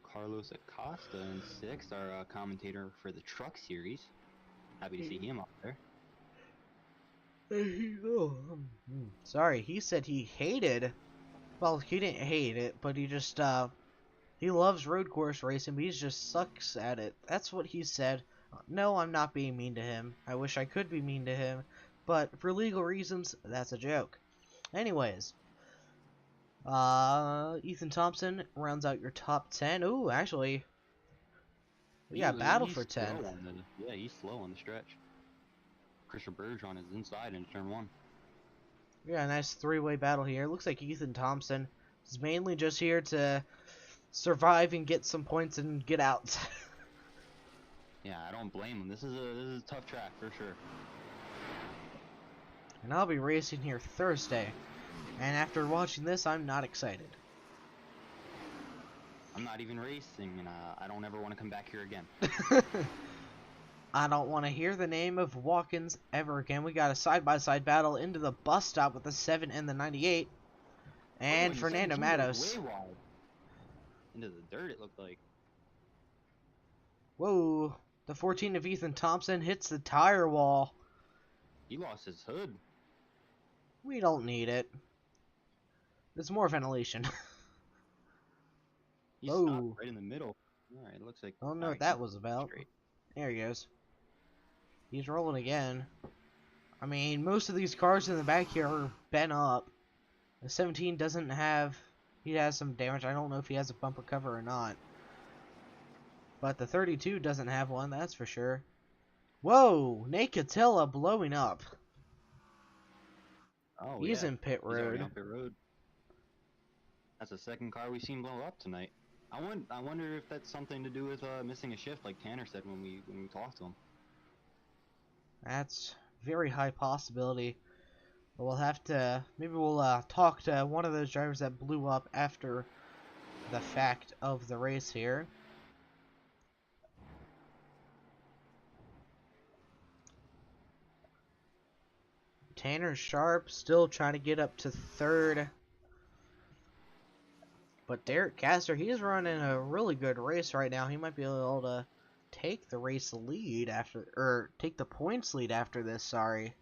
Carlos Acosta in 6th, our commentator for the Truck Series. Happy to see him up there. Sorry, he said he hated. Well, he didn't hate it, but he just he loves road course racing, but he just sucks at it. That's what he said. No, I'm not being mean to him. I wish I could be mean to him, but for legal reasons, that's a joke. Anyways, Ethan Thompson rounds out your top 10. Ooh, actually, we got battle for 10. Yeah, he's slow on the stretch. Christopher Bergeron is inside into turn 1. Yeah, nice three-way battle here. Looks like Ethan Thompson is mainly just here to survive and get some points and get out. Yeah, I don't blame him. This is a tough track for sure. And I'll be racing here Thursday. And after watching this, I'm not excited. I'm not even racing, and I don't ever want to come back here again. I don't want to hear the name of Watkins ever again. We got a side-by-side battle into the bus stop with the 7 and the 98. And Fernando Matos. Way wide. Into the dirt, it looked like. Whoa. The 14 of Ethan Thompson hits the tire wall. He lost his hood. We don't need it. It's more ventilation. He stopped right in the middle. Alright, looks like... I don't know what that was about. Straight. There he goes. He's rolling again. I mean, most of these cars in the back here are bent up. The 17 doesn't have... He has some damage. I don't know if he has a bumper cover or not. But the 32 doesn't have one, that's for sure. Whoa! Nate Catilla blowing up. Oh, He's yeah. in pit He's already road. on pit road. That's the second car we've seen blow up tonight. I wonder if that's something to do with missing a shift, like Tanner said when we talked to him. That's very high possibility. But we'll have to... Maybe we'll talk to one of those drivers that blew up after the fact of the race here. Tanner Sharp still trying to get up to 3rd. But Derek Castor, he's running a really good race right now. He might be able to take the race lead after... Or take the points lead after this, sorry.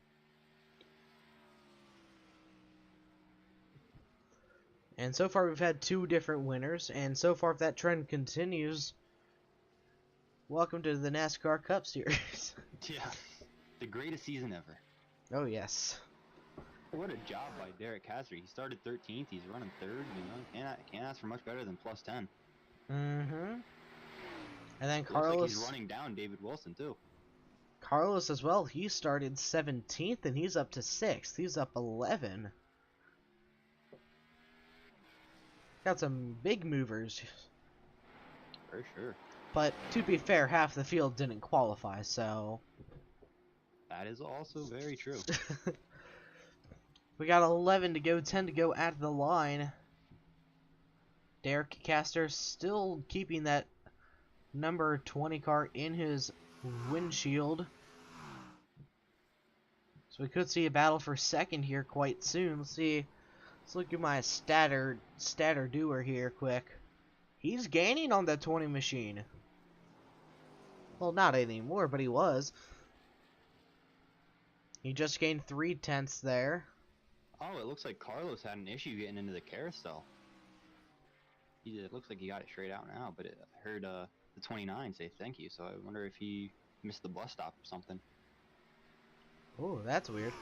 And so far we've had 2 different winners. And so far if that trend continues... Welcome to the NASCAR Cup Series. Yeah, the greatest season ever. Oh, yes. What a job by Derek Castor. He started 13th. He's running 3rd. You know, can't ask for much better than plus 10. Mm-hmm. And then Looks Carlos... like he's running down David Wilson, too. Carlos as well. He started 17th, and he's up to 6th. He's up 11. Got some big movers. For sure. But, to be fair, half the field didn't qualify, so... That is also very true. We got 11 to go, 10 to go at the line. Derek Castor still keeping that number 20 car in his windshield. So we could see a battle for 2nd here quite soon. Let's see. Let's look at my statter doer here quick. He's gaining on the 20 machine. Well, not anymore, but he was. He just gained 3/10 there. Oh, it looks like Carlos had an issue getting into the carousel. It looks like he got it straight out now, but I heard the 29 say thank you, so I wonder if he missed the bus stop or something. Oh, that's weird.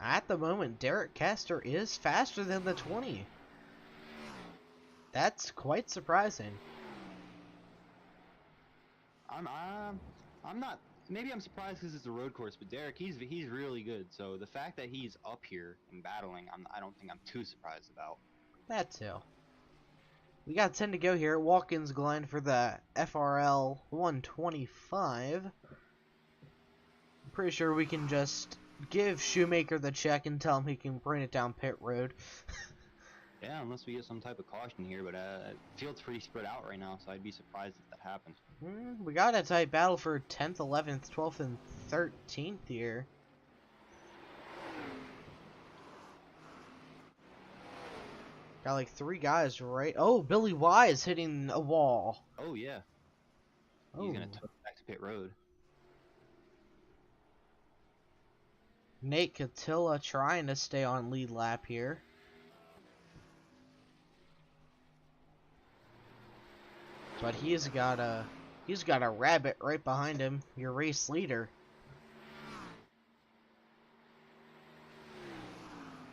At the moment, Derek Castor is faster than the 20. That's quite surprising. I'm not. Maybe I'm surprised because it's a road course, but Derek, he's really good. So the fact that he's up here and battling, I don't think I'm too surprised about. That too. We got 10 to go here at Watkins Glen for the FRL 125. I'm pretty sure we can just give Shoemaker the check and tell him he can bring it down pit road. Yeah, unless we get some type of caution here, but field's pretty spread out right now, so I'd be surprised if that happens. We got a tight battle for 10th, 11th, 12th, and 13th here. Got like 3 guys, right? Oh, Billy Wise hitting a wall. Oh yeah. Oh. He's gonna tow back to pit road. Nate Catilla trying to stay on lead lap here. But he's got a rabbit right behind him, your race leader.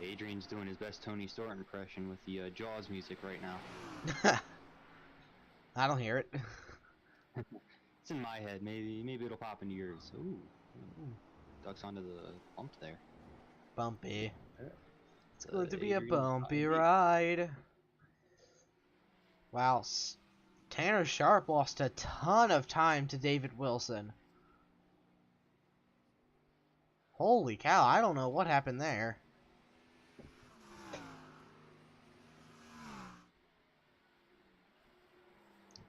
Adrian's doing his best Tony Stark impression with the Jaws music right now. I don't hear it. It's in my head. Maybe it'll pop into yours. Ooh. Ducks onto the bump there. Bumpy. It's going to be a Adrian bumpy behind ride. Wow. Tanner Sharp lost a ton of time to David Wilson. Holy cow, I don't know what happened there.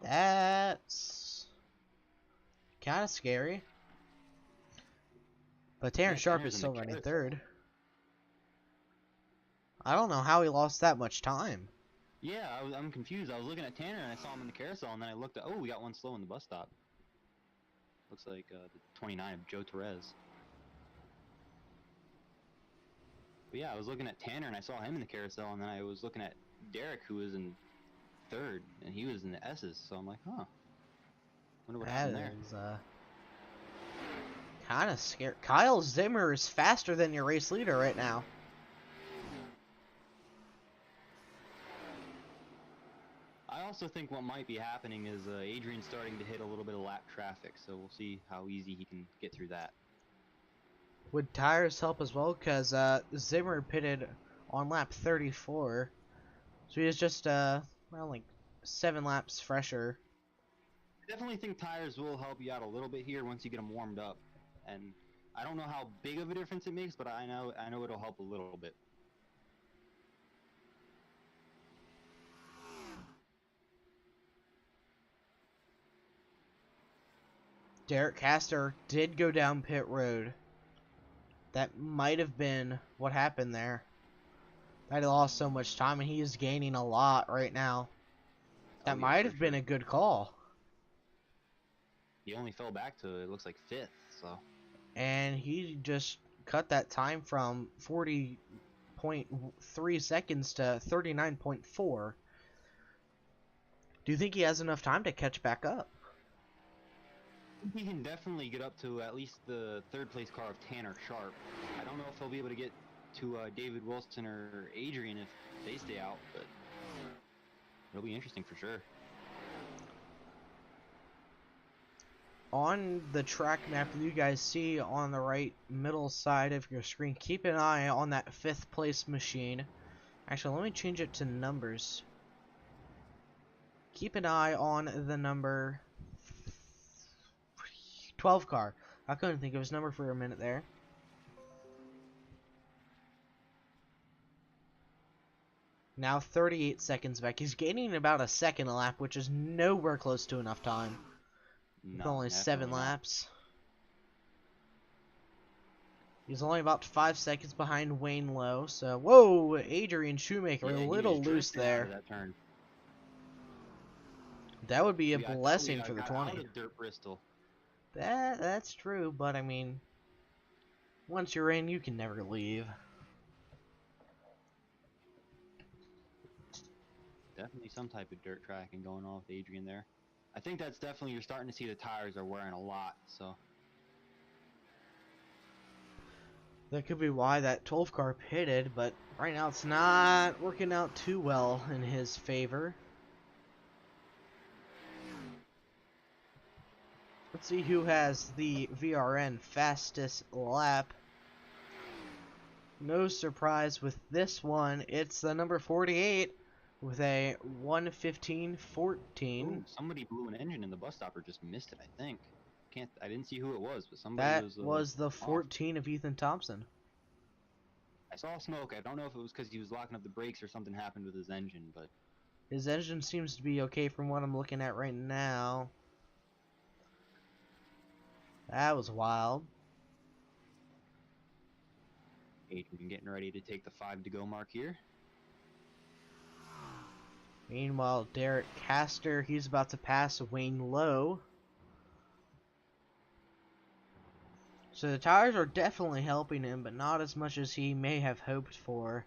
That's kind of scary. But Tanner Sharp Tanner's is in the still running carousel. third. I don't know how he lost that much time. Yeah, I'm confused. I was looking at Tanner and I saw him in the carousel, and then I looked at, oh, we got one slow in the bus stop. Looks like the 29 of Joe Torres. But yeah, I was looking at Tanner and I saw him in the carousel, and then I was looking at Derek, who was in third, and he was in the S's. So I'm like, huh. Wonder what happened there. That is kind of scary. Kyle Zimmer is faster than your race leader right now. I also think what might be happening is Adrian's starting to hit a little bit of lap traffic, so we'll see how easy he can get through that. Would tires help as well? Because Zimmer pitted on lap 34. So he was just, well, like 7 laps fresher. I definitely think tires will help you out a little bit here once you get them warmed up. And I don't know how big of a difference it makes, but I know it'll help a little bit. Derek Castor did go down pit road. That might have been what happened there. That he lost so much time, and he is gaining a lot right now. That yeah, might for have been sure. a good call. He only fell back to, it looks like 5th, so. And he just cut that time from 40.3 seconds to 39.4. Do you think he has enough time to catch back up? He can definitely get up to at least the 3rd place car of Tanner Sharp. I don't know if he'll be able to get to David Wilson or Adrian if they stay out, but it'll be interesting for sure. On the track map that you guys see on the right middle side of your screen, keep an eye on that 5th place machine. Actually, let me change it to numbers. Keep an eye on the number 12 car. I couldn't think of his number for a minute there. Now 38 seconds back. He's gaining about a second a lap, which is nowhere close to enough time. No, Only 7 definitely not. laps. He's only about 5 seconds behind Wayne Lowe. So, whoa, Adrian Shoemaker Yeah, a he little was loose drifting out there. of that turn. That would be a Yeah, I thought we blessing got for the out 20. of Dirt Bristol. That's true, but I mean, once you're in, you can never leave. Definitely some type of dirt tracking going on with Adrian there. I think that's definitely, you're starting to see the tires are wearing a lot, so. That could be why that 12 car pitted, but right now it's not working out too well in his favor. Let's see who has the VRN fastest lap. No surprise with this one, it's the number 48 with a 1:15.14. Ooh, somebody blew an engine and the bus stopper just missed it, I think. I didn't see who it was, but somebody That was was the off. 14 of Ethan Thompson. I saw smoke. I don't know if it was because he was locking up the brakes or something happened with his engine, but His engine seems to be okay from what I'm looking at right now. That was wild. Adrian getting ready to take the 5 to go mark here. Meanwhile, Derek Castor, he's about to pass Wayne Lowe. So the tires are definitely helping him, but not as much as he may have hoped for.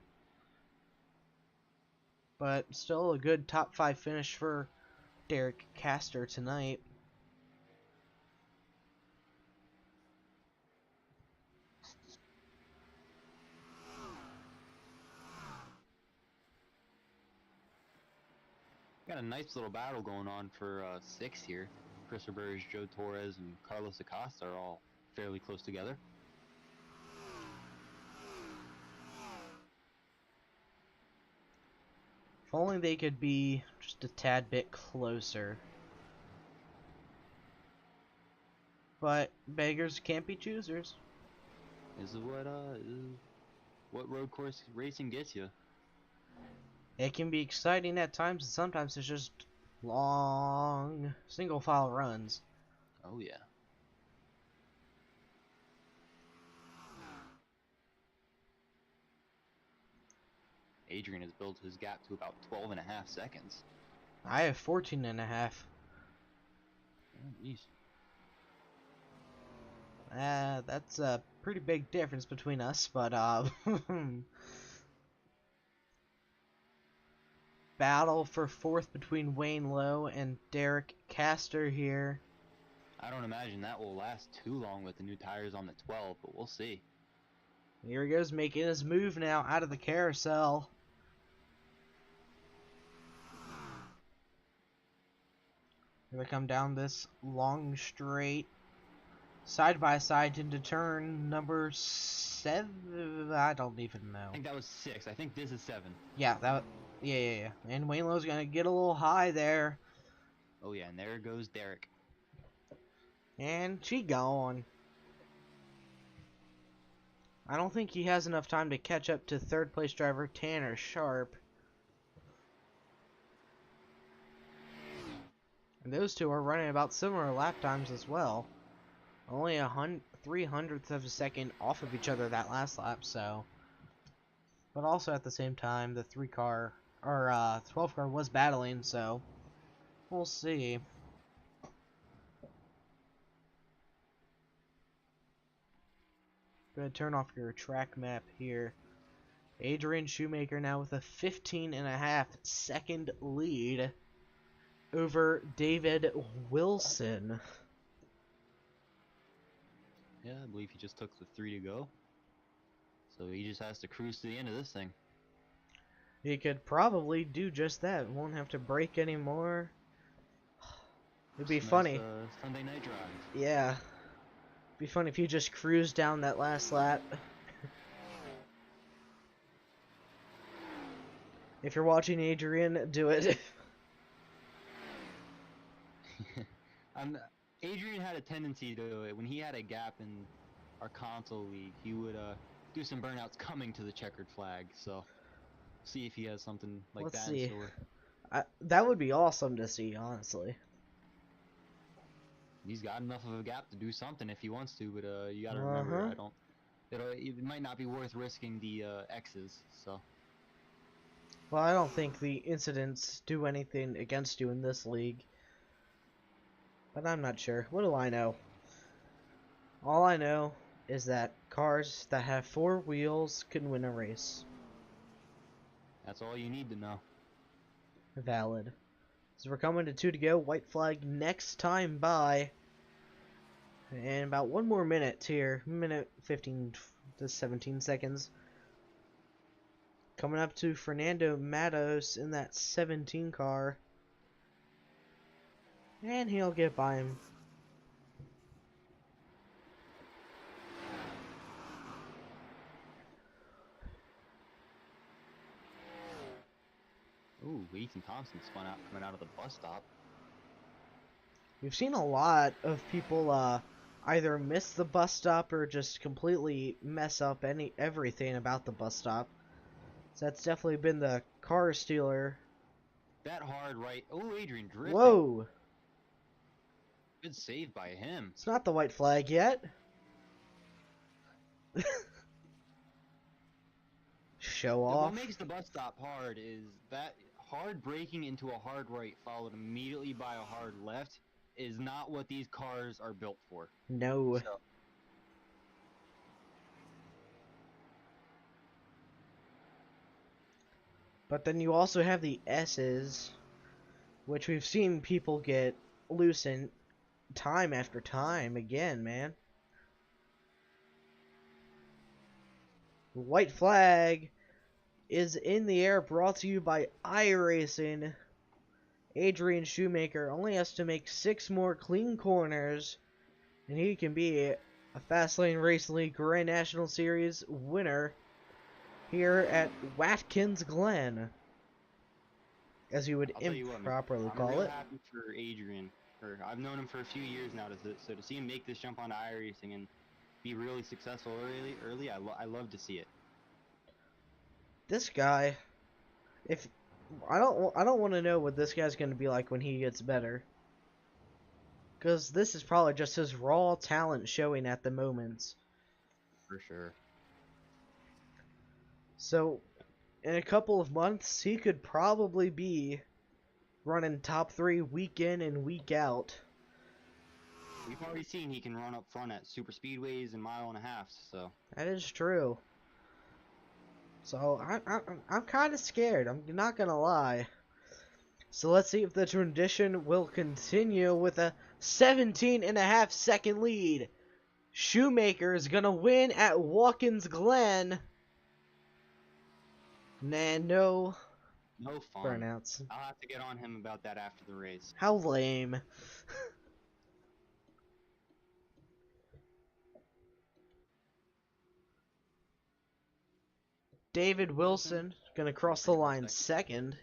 But still a good top 5 finish for Derek Castor tonight. Got a nice little battle going on for 6 here. Chris Burge, Joe Torres, and Carlos Acosta are all fairly close together. If only they could be just a tad bit closer. But beggars can't be choosers. This is what road course racing gets you. It can be exciting at times, and sometimes it's just long single file runs. Oh yeah. Adrian has built his gap to about 12.5 seconds. I have 14.5. Oh, geez. That's a pretty big difference between us, but battle for 4th between Wayne Lowe and Derek Castor here. I don't imagine that will last too long with the new tires on the 12, but we'll see. Here he goes, making his move now out of the carousel. Here they come down this long straight, side by side into turn number 7. I don't even know. I think that was 6. I think this is 7. Yeah, yeah. And Wayne Lowe's gonna get a little high there. Oh yeah, and there goes Derek. And she gone. I don't think he has enough time to catch up to 3rd place driver Tanner Sharp. And those two are running about similar lap times as well. Only 3/100th of a second off of each other that last lap, so. But also at the same time, the 12 car was battling, so we'll see. Go ahead, turn off your track map here. Adrian Shoemaker now with a 15.5 second lead over David Wilson. Yeah, I believe he just took the 3 to go. So he just has to cruise to the end of this thing. He could probably do just that. Won't have to brake anymore. It'd be funny. Sunday night drive. Yeah. It'd be funny if you just cruised down that last lap. If you're watching Adrian, do it. Adrian had a tendency to, when he had a gap in our console league, he would do some burnouts coming to the checkered flag. So, see if he has something like Let's that see. in store. That would be awesome to see, honestly. He's got enough of a gap to do something if he wants to, but you gotta remember, it might not be worth risking the X's. So. Well, I don't think the incidents do anything against you in this league. But I'm not sure. What do I know? All I know is that cars that have 4 wheels can win a race. That's all you need to know. Valid. So we're coming to 2 to go. White flag next time by. And about 1 more minute here. Minute 15, to 17 seconds. Coming up to Fernando Matos in that 17 car. And he'll get by him. Ooh, Ethan Thompson spun out coming out of the bus stop. We've seen a lot of people either miss the bus stop or just completely mess up everything about the bus stop. So that's definitely been the car stealer. That hard right. Oh, Adrian drifting. Whoa! Good save by him. It's not the white flag yet. Show off. What makes the bus stop hard is that hard braking into a hard right followed immediately by a hard left is not what these cars are built for. No. So, but then you also have the S's, which we've seen people get loosened time after time again, man. White flag is in the air, brought to you by iRacing. Adrian Shoemaker only has to make 6 more clean corners, and he can be a Fastlane Race League Grand National Series winner here at Watkins Glen, as you would I'll tell you what, man, improperly I'm call real it. happy for Adrian. I've known him for a few years now, so to see him make this jump onto iRacing and be really successful early, I love to see it. This guy, if I don't want to know what this guy's going to be like when he gets better, because this is probably just his raw talent showing at the moment. For sure. So, in a couple of months, he could probably be running top 3 week in and week out. We've already seen he can run up front at super speedways and mile and a half, so. That is true. So I'm kind of scared. I'm not gonna lie. So let's see if the tradition will continue with a 17.5 second lead. Shoemaker is gonna win at Watkins Glen. Nah, no fun. burnouts. I'll have to get on him about that after the race. How lame. David Wilson gonna cross the line second.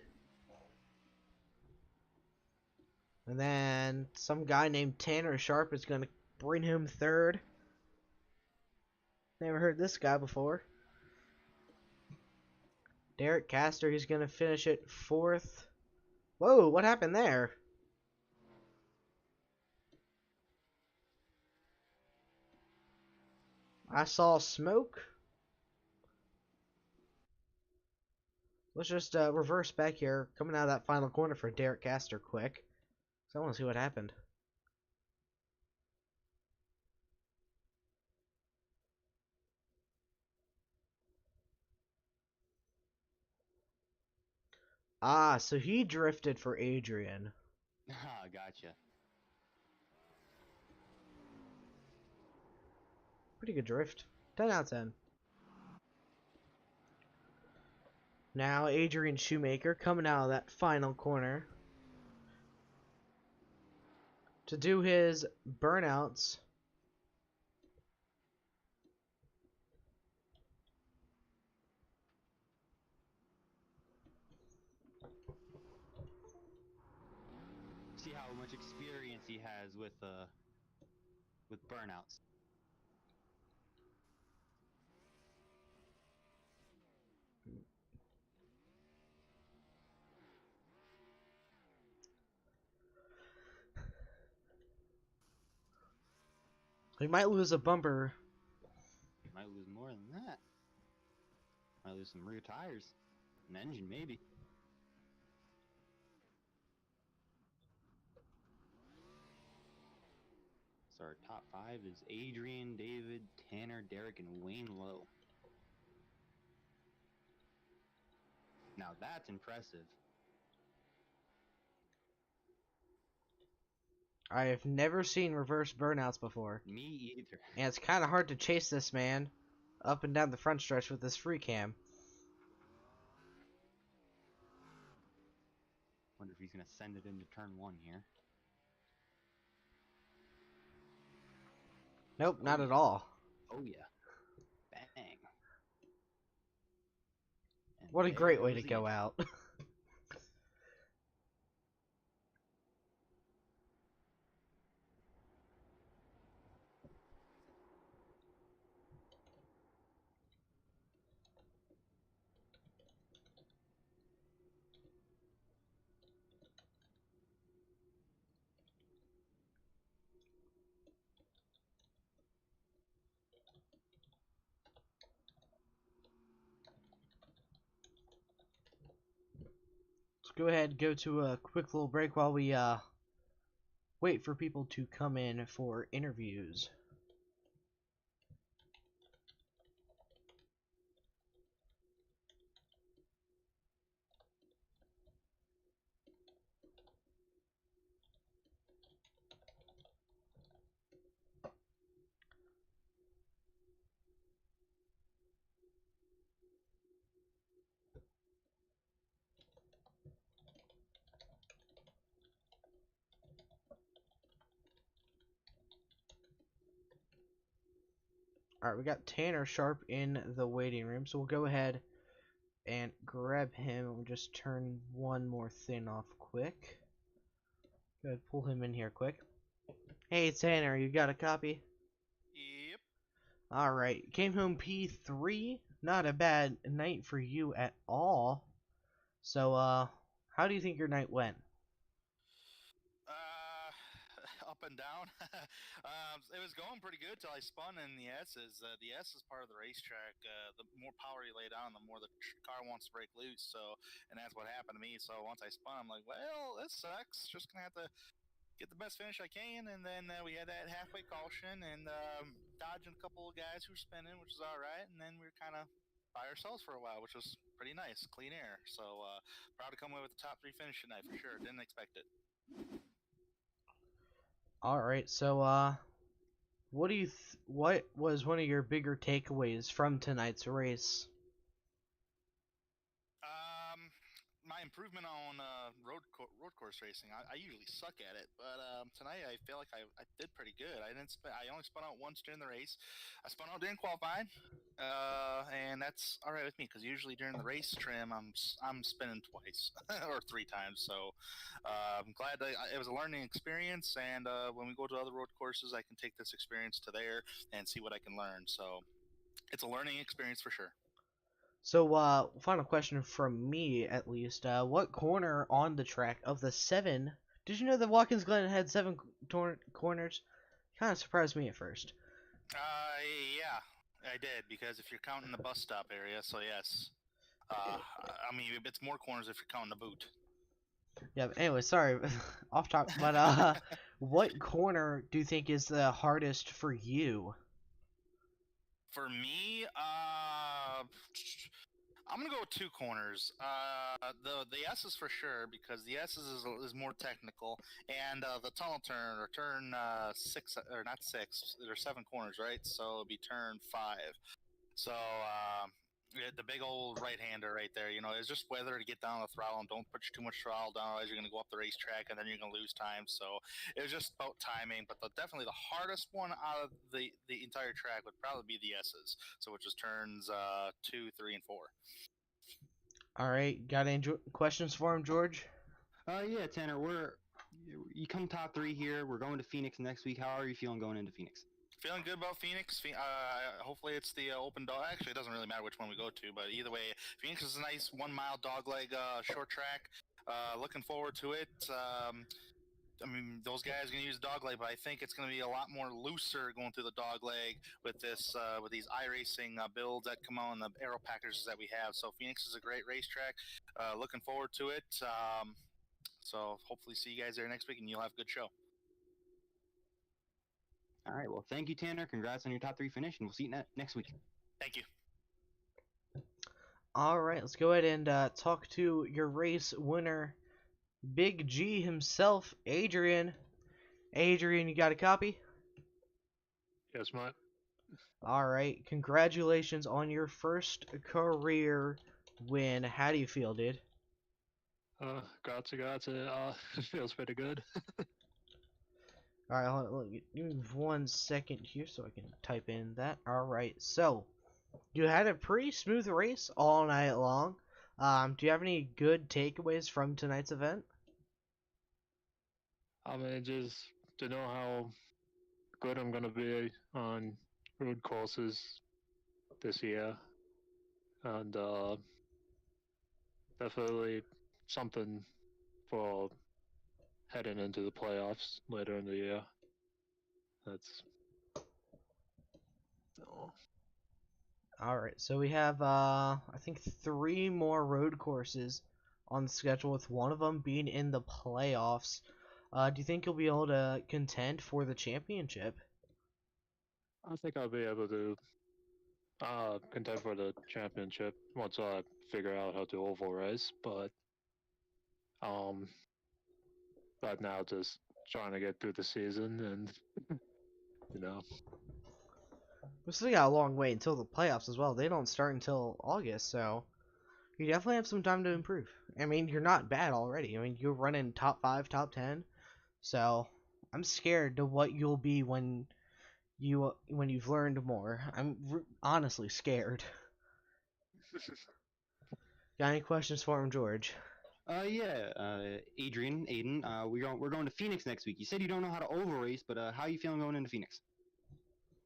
And then some guy named Tanner Sharp is gonna bring him third. Never heard this guy before. Derek Castor, he's gonna finish it fourth. Whoa, what happened there? I saw smoke. Let's just reverse back here, coming out of that final corner for Derek Castor quick. So I want to see what happened. Ah, so he drifted for Adrian. Ah, gotcha. Pretty good drift. 10 out of 10. Now Adrian Shoemaker coming out of that final corner to do his burnouts. See how much experience he has with burnouts. He might lose a bumper. Might lose more than that. Might lose some rear tires. An engine, maybe. So our top 5 is Adrian, David, Tanner, Derek, and Wayne Lowe. Now that's impressive. I have never seen reverse burnouts before. Me either. And it's kind of hard to chase this man. up and down the front stretch with this free cam. Wonder if he's gonna send it into turn 1 here. Nope, Oh, not yeah. at all. Oh yeah. Bang. And What a there great way goes to the go engine. out. Let's go ahead and go to a quick little break while we wait for people to come in for interviews. Alright, we got Tanner Sharp in the waiting room, so we'll go ahead and grab him. We'll just turn one more thing off quick. Go ahead, pull him in here quick. Hey Tanner, you got a copy? Yep. Alright, came home P3. Not a bad night for you at all. So, how do you think your night went? Up and down. It was going pretty good till I spun in the S's. The S is part of the racetrack. The more power you lay down, the more the car wants to break loose. So, and that's what happened to me. So once I spun, I'm like, well, this sucks. Just gonna have to get the best finish I can. And then we had that halfway caution and dodging a couple of guys who were spinning, which was all right. And then we were kind of by ourselves for a while, which was pretty nice, clean air. So proud to come away with the top 3 finish tonight for sure. Didn't expect it. Alright, so, what was one of your bigger takeaways from tonight's race? My improvement on road course racing. I usually suck at it, but tonight I feel like I did pretty good. I only spun out once during the race. I spun out during qualifying, and that's all right with me because usually during the race trim I'm spinning twice or 3 times. So I'm glad that it was a learning experience, and when we go to other road courses, I can take this experience to there and see what I can learn. So it's a learning experience for sure. So, final question from me, at least. What corner on the track of the 7... Did you know that Watkins Glen had 7 corners? Kind of surprised me at first. Yeah, I did because if you're counting the bus stop area, so yes. I mean, it's more corners if you're counting the boot. Yeah, but anyway, sorry, off topic. But, what corner do you think is the hardest for you? For me, I'm gonna go with 2 corners. The S's for sure because the S's is more technical, and the tunnel turn or turn 6 or not 6. There's 7 corners, right? So it'll be turn 5. So the big old right-hander right there. You know, it's just whether to get down the throttle and don't put too much throttle down, otherwise you're gonna go up the racetrack and then you're gonna lose time. So it was just about timing. But definitely the hardest one out of the entire track would probably be the S's. So which is turns 2, 3, and 4. Alright, got any questions for him, George? Yeah, Tanner, you come top 3 here. We're going to Phoenix next week. How are you feeling going into Phoenix? Feeling good about Phoenix. Hopefully it's the open dog. Actually, it doesn't really matter which one we go to, but either way, Phoenix is a nice 1 mile dogleg short track. Looking forward to it. I mean, those guys are going to use dogleg, but I think it's going to be a lot more looser going through the dogleg with this with these iRacing builds that come on, the aero packages that we have. So Phoenix is a great racetrack. Looking forward to it. So hopefully see you guys there next week, and you'll have a good show. All right. Well, thank you, Tanner. Congrats on your top 3 finish, and we'll see you next week. Thank you. Alright, let's go ahead and talk to your race winner, Big G himself, Adrian. Adrian, you got a copy? Yes, Matt. All right, congratulations on your first career win. How do you feel, dude? Grazie. It feels pretty good. All right, hold on, give me 1 second here so I can type in that. All right, so you had a pretty smooth race all night long. Do you have any good takeaways from tonight's event? I mean, just to know how good I'm gonna be on road courses this year, and definitely something for heading into the playoffs later in the year. That's so. All right, so we have I think 3 more road courses on the schedule, with one of them being in the playoffs. Do you think you'll be able to contend for the championship? I think I'll be able to contend for the championship once I figure out how to oval race. But um, right now just trying to get through the season and you know. We still got a long way until the playoffs as well. They don't start until August, so you definitely have some time to improve. I mean, you're not bad already. I mean, you're running top 5, top 10. So I'm scared to what you'll be when you've learned more. Honestly scared. Got any questions for him, George? Yeah, Aiden, we're going to Phoenix next week. You said you don't know how to oval race, but how are you feeling going into Phoenix?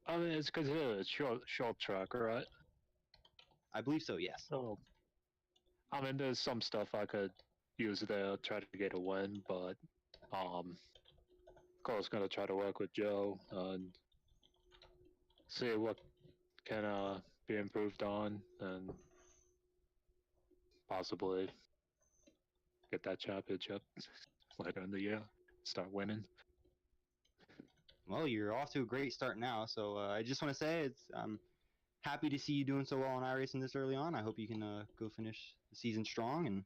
I mean, it's considered a short track, right? I believe so, yes. So, I mean, there's some stuff I could use there, try to get a win, but of course, gonna try to work with Joe and see what can be improved on, and possibly get that championship later in the year, start winning. Well, you're off to a great start now, so I just want to say I'm happy to see you doing so well on iRacing this early on. I hope you can go finish the season strong, and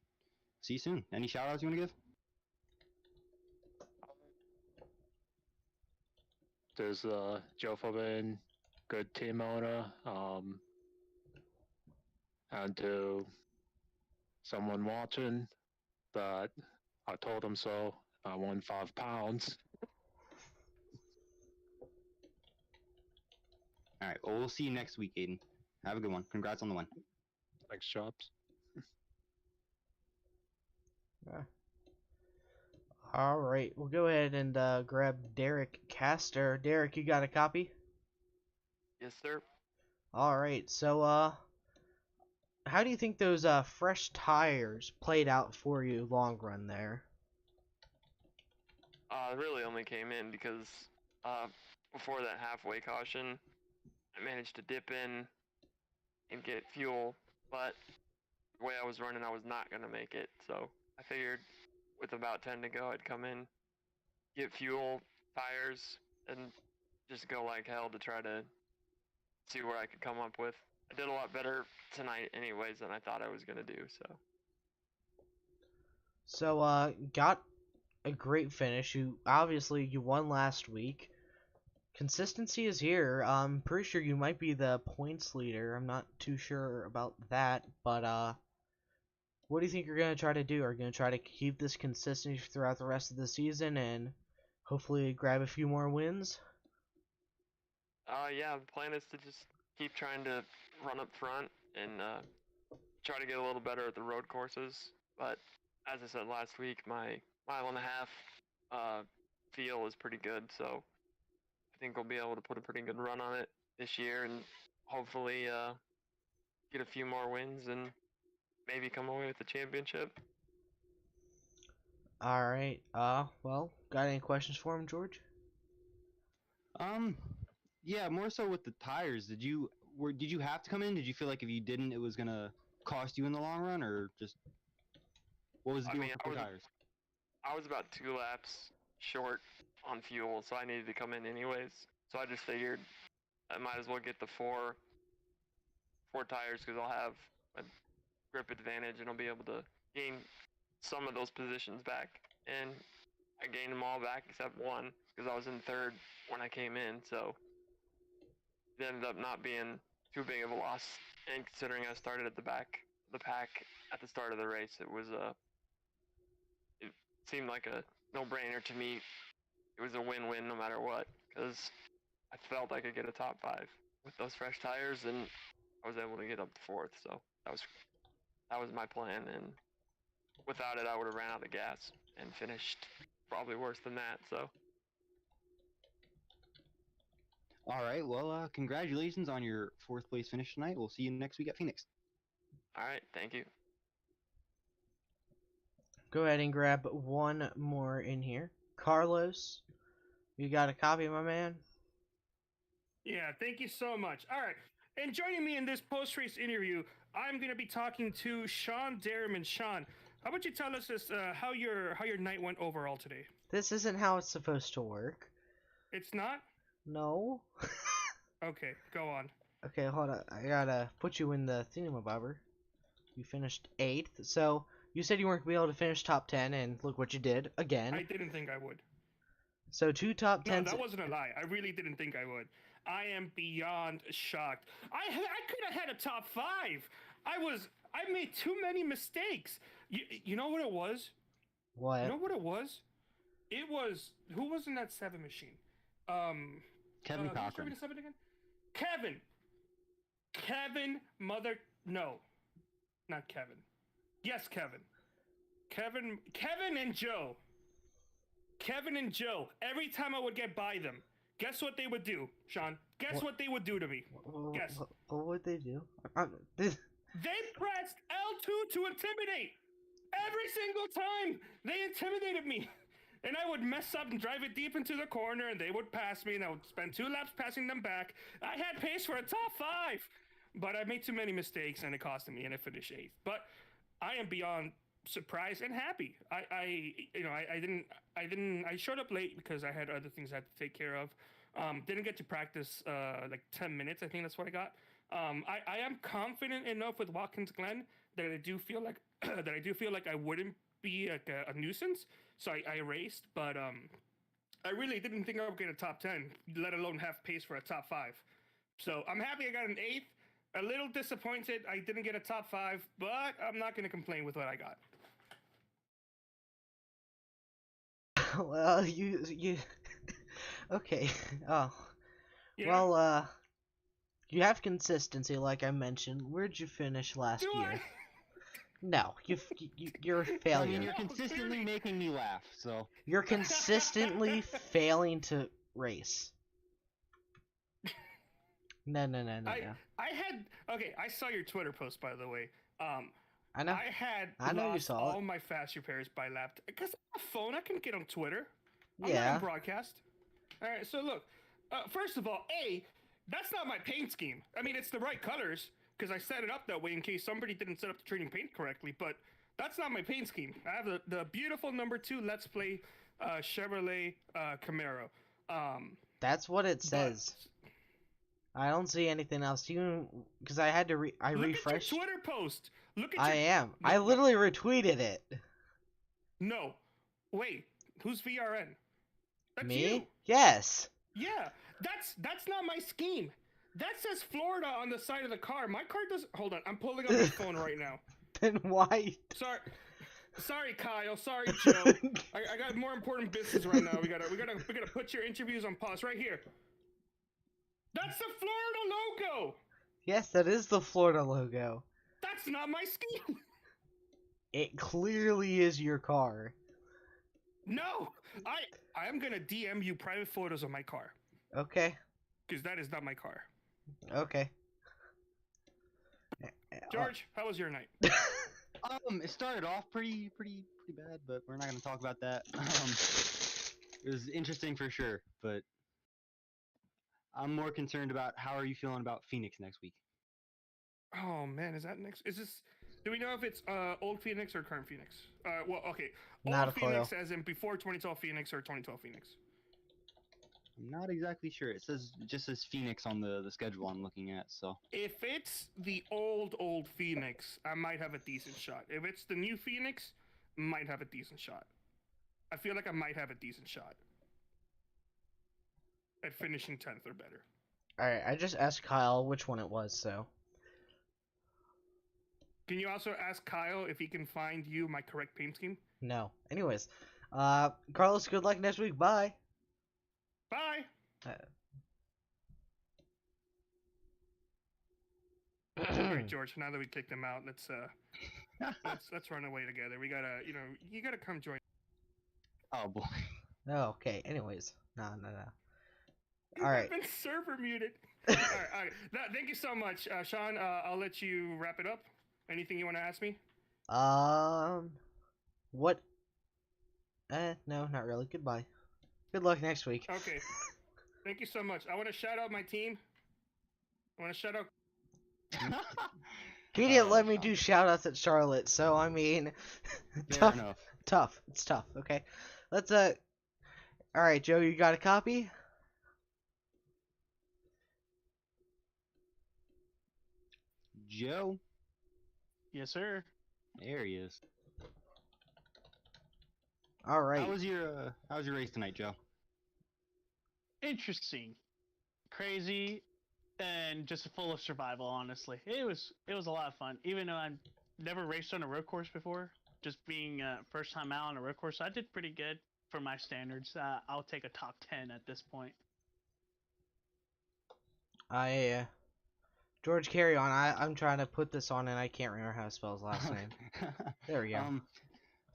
see you soon. Any shout-outs you want to give? There's Joe Fabian, good team owner, and to someone watching that I told him so. I won 5 pounds. All right, well, we'll see you next week, Aiden. Have a good one. Congrats on the win. Thanks, Chops. Yeah. All right, we'll go ahead and grab Derek Caster. Derek, you got a copy? Yes, sir. All right, so how do you think those fresh tires played out for you long run there? Really only came in because before that halfway caution, I managed to dip in and get fuel, but the way I was running, I was not going to make it. So I figured with about 10 to go, I'd come in, get fuel, tires, and just go like hell to try to see where I could come up with. I did a lot better tonight anyways than I thought I was going to do, so. So got a great finish. You won last week. Consistency is here. I'm pretty sure you might be the points leader. I'm not too sure about that, but what do you think you're gonna try to do? Are you gonna try to keep this consistency throughout the rest of the season and hopefully grab a few more wins? Yeah, the plan is to just keep trying to run up front and try to get a little better at the road courses. But as I said last week, my mile and a half feel is pretty good, so I think we'll be able to put a pretty good run on it this year and hopefully get a few more wins and maybe come away with the championship. All right. Well, got any questions for him, George? Um, yeah, more so with the tires. Did you have to come in? Did you feel like if you didn't, it was gonna cost you in the long run, or just what was the I deal mean, with the tires? I was about 2 laps short on fuel, so I needed to come in anyways. So I just figured I might as well get the four tires because I'll have a grip advantage and I'll be able to gain some of those positions back. And I gained them all back except one because I was in third when I came in. So it ended up not being too big of a loss. And considering I started at the back of the pack at the start of the race, it seemed like a no-brainer to me. It was a win-win no matter what, because I felt I could get a top 5 with those fresh tires, and I was able to get up to 4th. So that was my plan, and without it, I would have ran out of gas and finished probably worse than that. So. All right. Well, congratulations on your 4th place finish tonight. We'll see you next week at Phoenix. All right, thank you. Go ahead and grab one more in here. Carlos, you got a copy, my man? Yeah, thank you so much. All right, and joining me in this post-race interview, I'm going to be talking to Sean Derriman. Sean, how about you tell us this, how your night went overall today? This isn't how it's supposed to work. It's not? No. Okay, go on. Okay, hold on. I gotta put you in the thingamabobber. You finished 8th, so you said you weren't going to be able to finish top 10, and look what you did again. I didn't think I would. So 2 top 10s. No, that wasn't a lie. I really didn't think I would. I am beyond shocked. I could have had a top 5. I made too many mistakes. You know what it was? What? You know what it was? It was, who was in that 7 machine? Kevin who's Cochran. driving the 7 again? Kevin, no, not Kevin. Yes, Kevin and Joe. Kevin and Joe, every time I would get by them, guess what they would do, Sean? Guess what they would do to me? Guess. What would they do? They pressed L2 to intimidate. Every single time they intimidated me. And I would mess up and drive it deep into the corner, and they would pass me, and I would spend 2 laps passing them back. I had pace for a top 5, but I made too many mistakes, and it cost me, and I finished 8th. But I am beyond surprised and happy. I showed up late because I had other things I had to take care of. Didn't get to practice like 10 minutes. I think that's what I got. I am confident enough with Watkins Glen that I do feel like I wouldn't be like a nuisance. So I raced, but I really didn't think I would get a top 10, let alone have pace for a top 5. So I'm happy I got an 8th. A little disappointed I didn't get a top 5, but I'm not going to complain with what I got. Well, you okay. Oh. Yeah. Well, you have consistency, like I mentioned. Where'd you finish last Do year? I? No, you're a I failure. mean, you're consistently making me laugh, so. You're consistently failing to race. No. I saw your Twitter post, by the way. I know. I know you lost saw all it. my fast repairs by lap because I have a phone. I can get on Twitter. I'm not Yeah. on broadcast. All right. So look, first of all, that's not my paint scheme. I mean, it's the right colors because I set it up that way in case somebody didn't set up the training paint correctly. But that's not my paint scheme. I have the beautiful number 2 Let's Play Chevrolet Camaro. That's what it says. I don't see anything else. You, because I had to I refreshed. Look at your Twitter post. Look at I your... am. I literally retweeted it. No. Wait. Who's VRN? That's Me? You. Yes. Yeah. That's not my scheme. That says Florida on the side of the car. My car doesn't... Hold on. I'm pulling up my phone right now. Then why? Sorry, Kyle. Sorry, Joe. I got more important business right now. We gotta put your interviews on pause right here. That's the Florida logo. Yes, that is the Florida logo. That's not my scheme. It clearly is your car. No, I am gonna DM you private photos of my car. Okay. Because that is not my car. Okay. George, how was your night? It started off pretty bad, but we're not gonna talk about that. It was interesting for sure, but I'm more concerned about how are you feeling about Phoenix next week? Oh man, is that next? Is this? Do we know if it's old Phoenix or current Phoenix? Well, okay, Not old a Phoenix clue. as in before 2012 Phoenix or 2012 Phoenix. I'm not exactly sure. It just says Phoenix on the schedule I'm looking at, so. If it's the old Phoenix, I might have a decent shot. If it's the new Phoenix, might have a decent shot. I feel like I might have a decent shot at finishing 10th or better. Alright, I just asked Kyle which one it was, so. Can you also ask Kyle if he can find you my correct paint scheme? No. Anyways, Carlos, good luck next week. Bye. Bye. All right, George. Now that we kicked him out, let's run away together. We gotta, you gotta come join. Oh boy. Oh, okay. Anyways, no. I've All right. been server muted. All right. Thank you so much, Sean. I'll let you wrap it up. Anything you want to ask me? What? No, not really. Goodbye. Good luck next week. Okay. Thank you so much. I want to shout out my team. I want to shout out. He didn't let me do shoutouts at Charlotte, so I mean, Fair enough. tough. It's tough. Okay, let's All right, Joe, you got a copy? Joe. Yes, sir. There he is. All right. How was your race tonight, Joe? Interesting, crazy, and just full of survival. Honestly, it was a lot of fun. Even though I've never raced on a road course before, just being first time out on a road course, I did pretty good for my standards. I'll take a top 10 at this point. George, carry on. I'm trying to put this on and I can't remember how to spell his last name. There we go.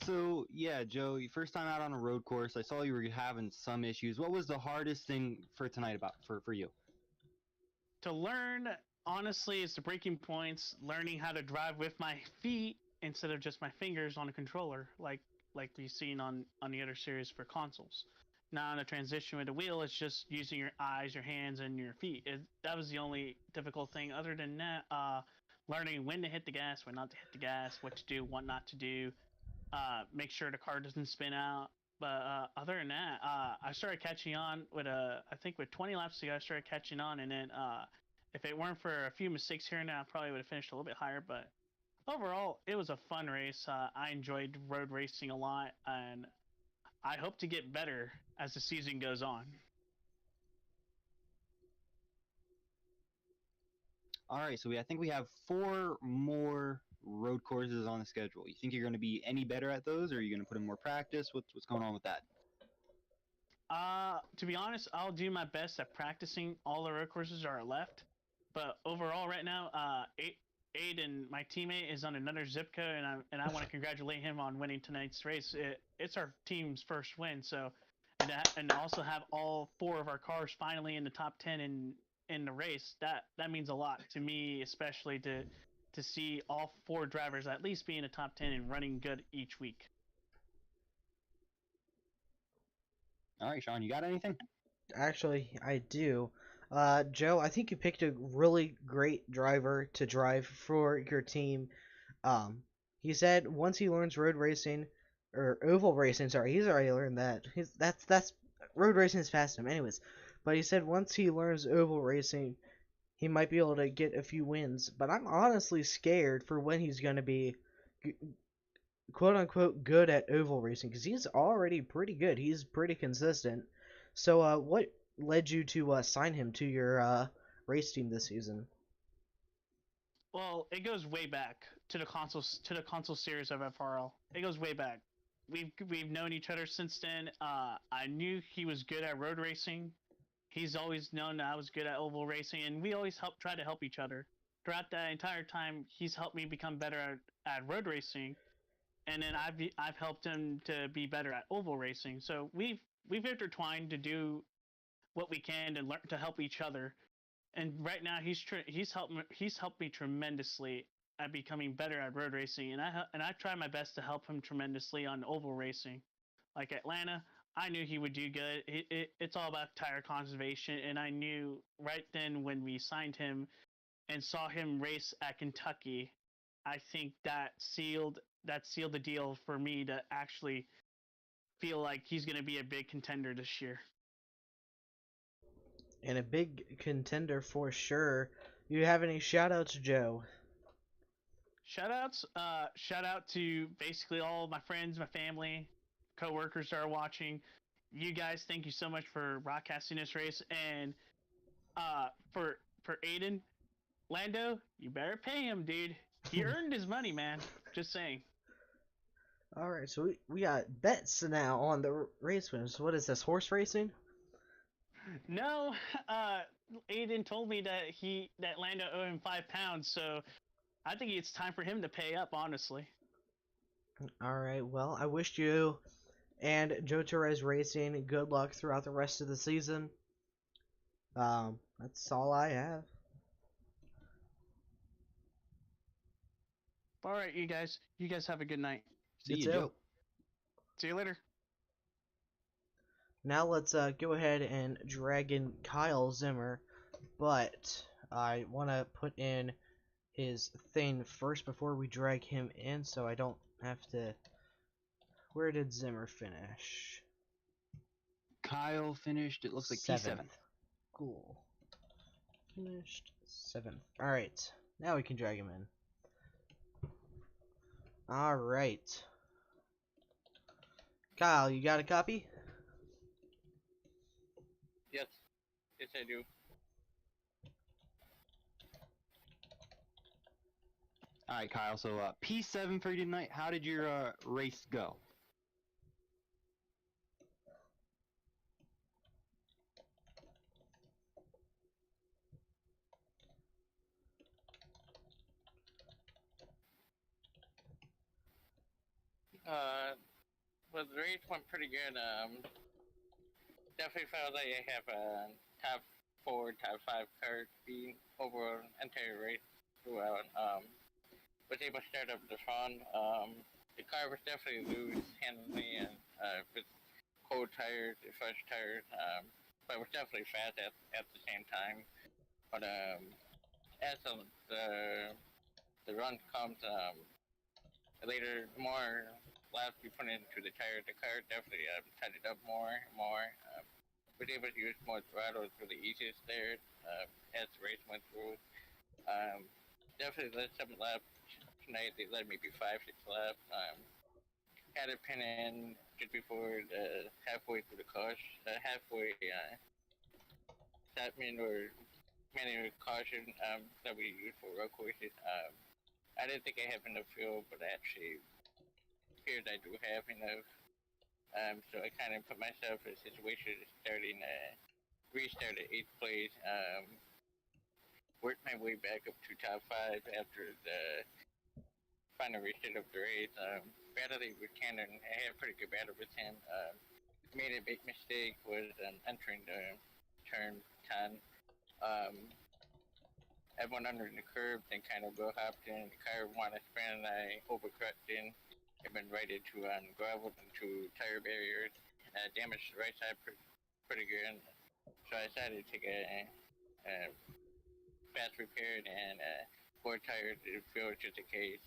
So yeah, Joe, your first time out on a road course. I saw you were having some issues. What was the hardest thing for tonight for you? To learn, honestly, is the breaking points. Learning how to drive with my feet instead of just my fingers on a controller, like we've seen on the other series for consoles. Now in a transition with the wheel, it's just using your eyes, your hands, and your feet. That was the only difficult thing. Other than that, learning when to hit the gas, when not to hit the gas, what to do, what not to do. Make sure the car doesn't spin out. But other than that, I started catching on with I think with 20 laps ago, I started catching on, and then if it weren't for a few mistakes here and there, I probably would have finished a little bit higher. But overall, it was a fun race. I enjoyed road racing a lot, and I hope to get better as the season goes on. All right, so I think we have 4 more road courses on the schedule. You think you're going to be any better at those, or are you going to put in more practice? What's going on with that? To be honest, I'll do my best at practicing all the road courses are left. But overall, right now, Aiden, my teammate, is on another zip code, and I want to congratulate him on winning tonight's race. It's our team's first win, so and also have all 4 of our cars finally in the top 10 in the race. That means a lot to me, especially to see all 4 drivers at least be in the top 10 and running good each week. All right, Sean, you got anything? Actually, I do. Joe, I think you picked a really great driver to drive for your team. He said once he learns road racing, or oval racing, sorry, he's already learned that. That's road racing is fast enough, anyways. But he said once he learns oval racing, he might be able to get a few wins. But I'm honestly scared for when he's gonna be quote unquote good at oval racing, because he's already pretty good. He's pretty consistent. So what led you to sign him to your race team this season? Well, it goes way back to the console series of FRL. It goes way back. We've known each other since then. I knew he was good at road racing. He's always known that I was good at oval racing, and we always try to help each other. Throughout that entire time, he's helped me become better at road racing, and then I've helped him to be better at oval racing. So we've intertwined to do what we can to learn to help each other. And right now he's helped me tremendously at becoming better at road racing, and I try my best to help him tremendously on oval racing. Like Atlanta, I knew he would do good. It's all about tire conservation, and I knew right then when we signed him and saw him race at Kentucky, I think that sealed the deal for me to actually feel like he's going to be a big contender this year. And a big contender for sure. You have any shout-outs, Joe? Shout out to basically all my friends, my family, co-workers that are watching. You guys, thank you so much for broadcasting this race. And For Aiden, Lando, you better pay him, dude. He earned his money, man. Just saying. All right, so we got bets now on the race winners. What is this, horse racing? No, Aiden told me that Lando owed him £5, so I think it's time for him to pay up. Honestly. All right, well, I wish you and Joe Torres Racing good luck throughout the rest of the season. That's all I have. All right, you guys. You guys have a good night. See You you, too. Joe. See you later. Now let's go ahead and drag in Kyle Zimmer, but I want to put in his thing first before we drag him in, so I don't have to. Where did Zimmer finish? Kyle finished, it looks like P7. Cool. Finished 7th. Alright, now we can drag him in. Alright. Kyle, you got a copy? Yes. Yes, I do. All right, Kyle. So P7 for you tonight. How did your race go? Well, the race went pretty good. Definitely felt like I have a top 4, top 5 car speed over entire race throughout. Was able to start up the front. The car was definitely loose, handling, and with cold tires, fresh tires. But it was definitely fast at the same time. But as the run comes, later more laps we put into the car definitely tightened up more. Was able to use more throttle for the easiest there as the race went through. Definitely led some laps tonight. They led maybe 5-6 laps. Had a pin in just before the halfway through the caution, halfway segment or manual caution that we use for road courses. I didn't think I have enough fuel, but actually appears I do have enough. So I kind of put myself in a situation of starting restart at 8th place. Worked my way back up to top 5 after the final restart of the race. Battled with Cannon. I had a pretty good battle with him. Made a big mistake was entering the turn 10. I went under the curb, then kind of go hopped in. The car wanted to spin, and I overcorrected in. I've been right into gravel into tire barriers. Damaged the right side pretty good. So I decided to take a fast repair and 4 tires to fill just in case.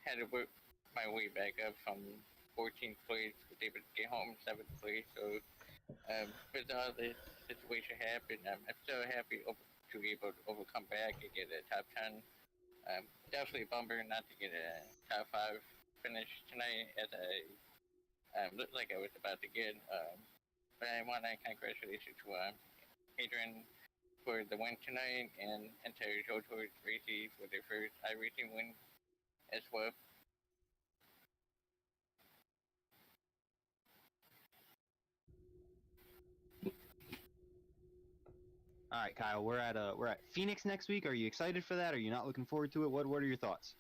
Had to work my way back up from 14th place, was able to get home 7th place. So with all this situation happened, I'm still happy to be able to overcome back and get a top 10. Definitely a bummer not to get a top 5 finish tonight, as I looked like I was about to get. But I want to congratulations to Adrian for the win tonight, and entire Joe Torres Racing for their first iRacing win as well. All right, Kyle. We're at Phoenix next week. Are you excited for that? Are you not looking forward to it? What are your thoughts?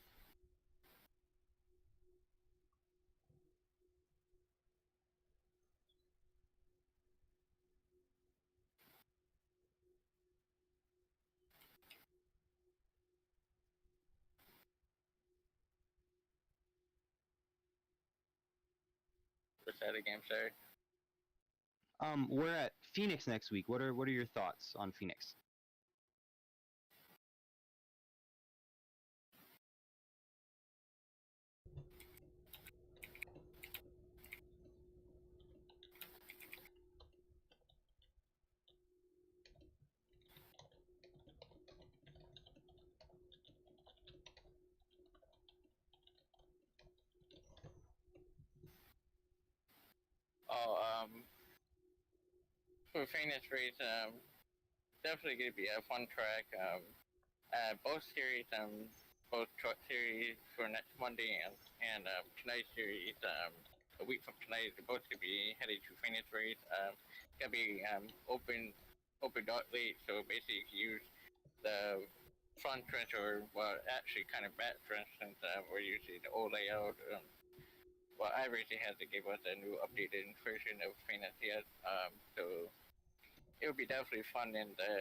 What's that again, sorry? We're at Phoenix next week. What are your thoughts on Phoenix? Oh, for Phoenix race, definitely going to be a fun track. Both series, both truck series for next Monday and tonight's series, a week from tonight, they're both going to be headed to Phoenix race. Going to be open dark late, so basically you can use the front trench or, well, actually kind of back trench since we're using the old layout. Well, iRacing has to give us a new updated version of Phoenix yet, so it would be definitely fun in the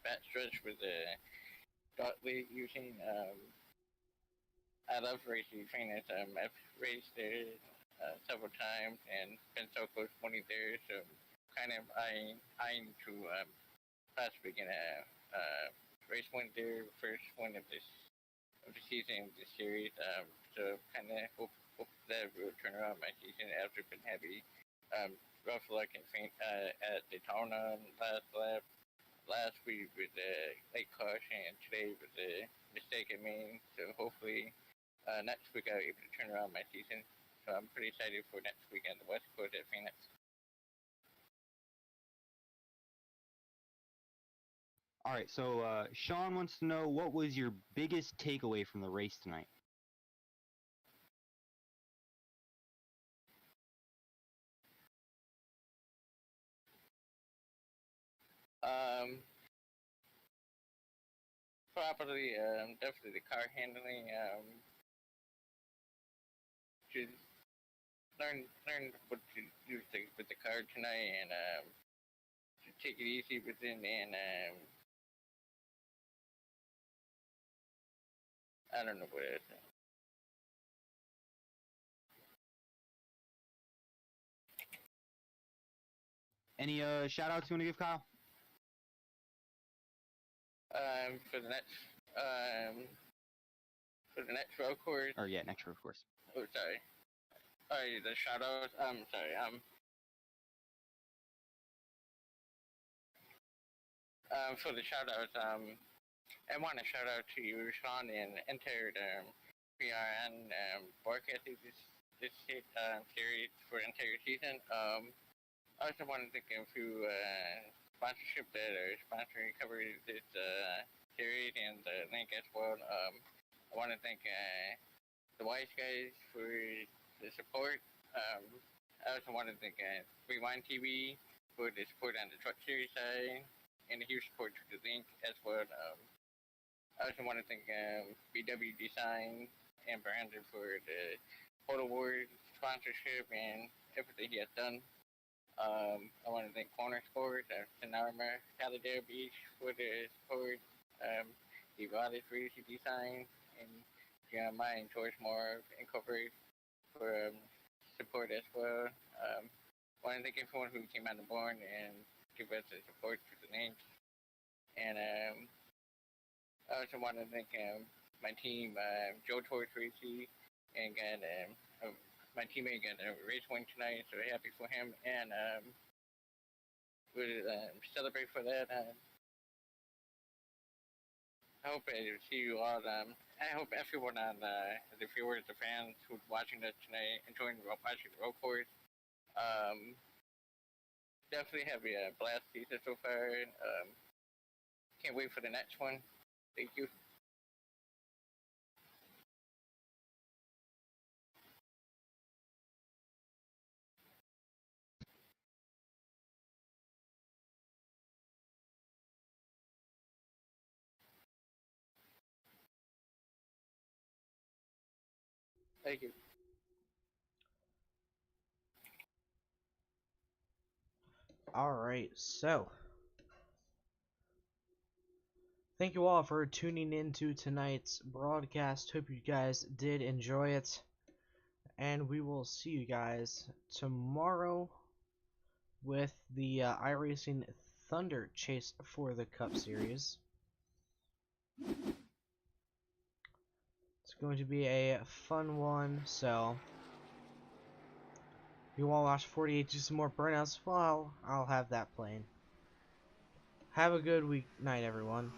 back stretch with the dark late using. I love racing Phoenix. I've raced there several times and been so close to winning there, so kind of eyeing to possibly get a race win there, first win of the season, of the series. So kind of hope that will turn around my season after been heavy. Rough luck at Daytona last lap. Last week with the late caution, and today with the mistake I made. So hopefully next week I'll be able to turn around my season. So I'm pretty excited for next weekend, the West Coast at Phoenix. All right, so Sean wants to know, what was your biggest takeaway from the race tonight? Probably definitely the car handling. Just learn what to do with the car tonight, and to take it easy with it, and I don't know what it is. Any shout outs you want to give, Kyle? For the next road course. Or yeah, next road course. Oh, sorry. Sorry, the shout outs. Sorry. For the shout outs, I want to shout out to you, Sean, and entire PRN broadcast this series for the entire season. I also want to thank a few sponsorship that are sponsoring coverage this series and the link as well. I want to thank the Wise guys for the support. I also want to thank Rewind TV for the support on the truck series side and a huge support to the link as well. I also want to thank BW Design and Brandon for the Photo Wars sponsorship and everything he has done. I want to thank Corner Sport, Sonoma, Calidare Beach for the support, the Valley 3D Design, and Jermaine and George Moore Incorporated for support as well. I want to thank everyone who came on the board and give us the support for the names. And I also want to thank my team, Joe Torres Tracy, and my teammate got a race win tonight, so happy for him, and we'll celebrate for that. I hope I see you all. I hope everyone on the viewers, the fans who's watching this tonight, enjoying watching the road course. Definitely have a blast season so far. Can't wait for the next one. Thank you. Thank you. Alright, so thank you all for tuning into tonight's broadcast. Hope you guys did enjoy it. And we will see you guys tomorrow with the iRacing Thunder Chase for the Cup Series. It's going to be a fun one, so if you want to watch 48 do some more burnouts, well, I'll have that playing. Have a good week night, everyone.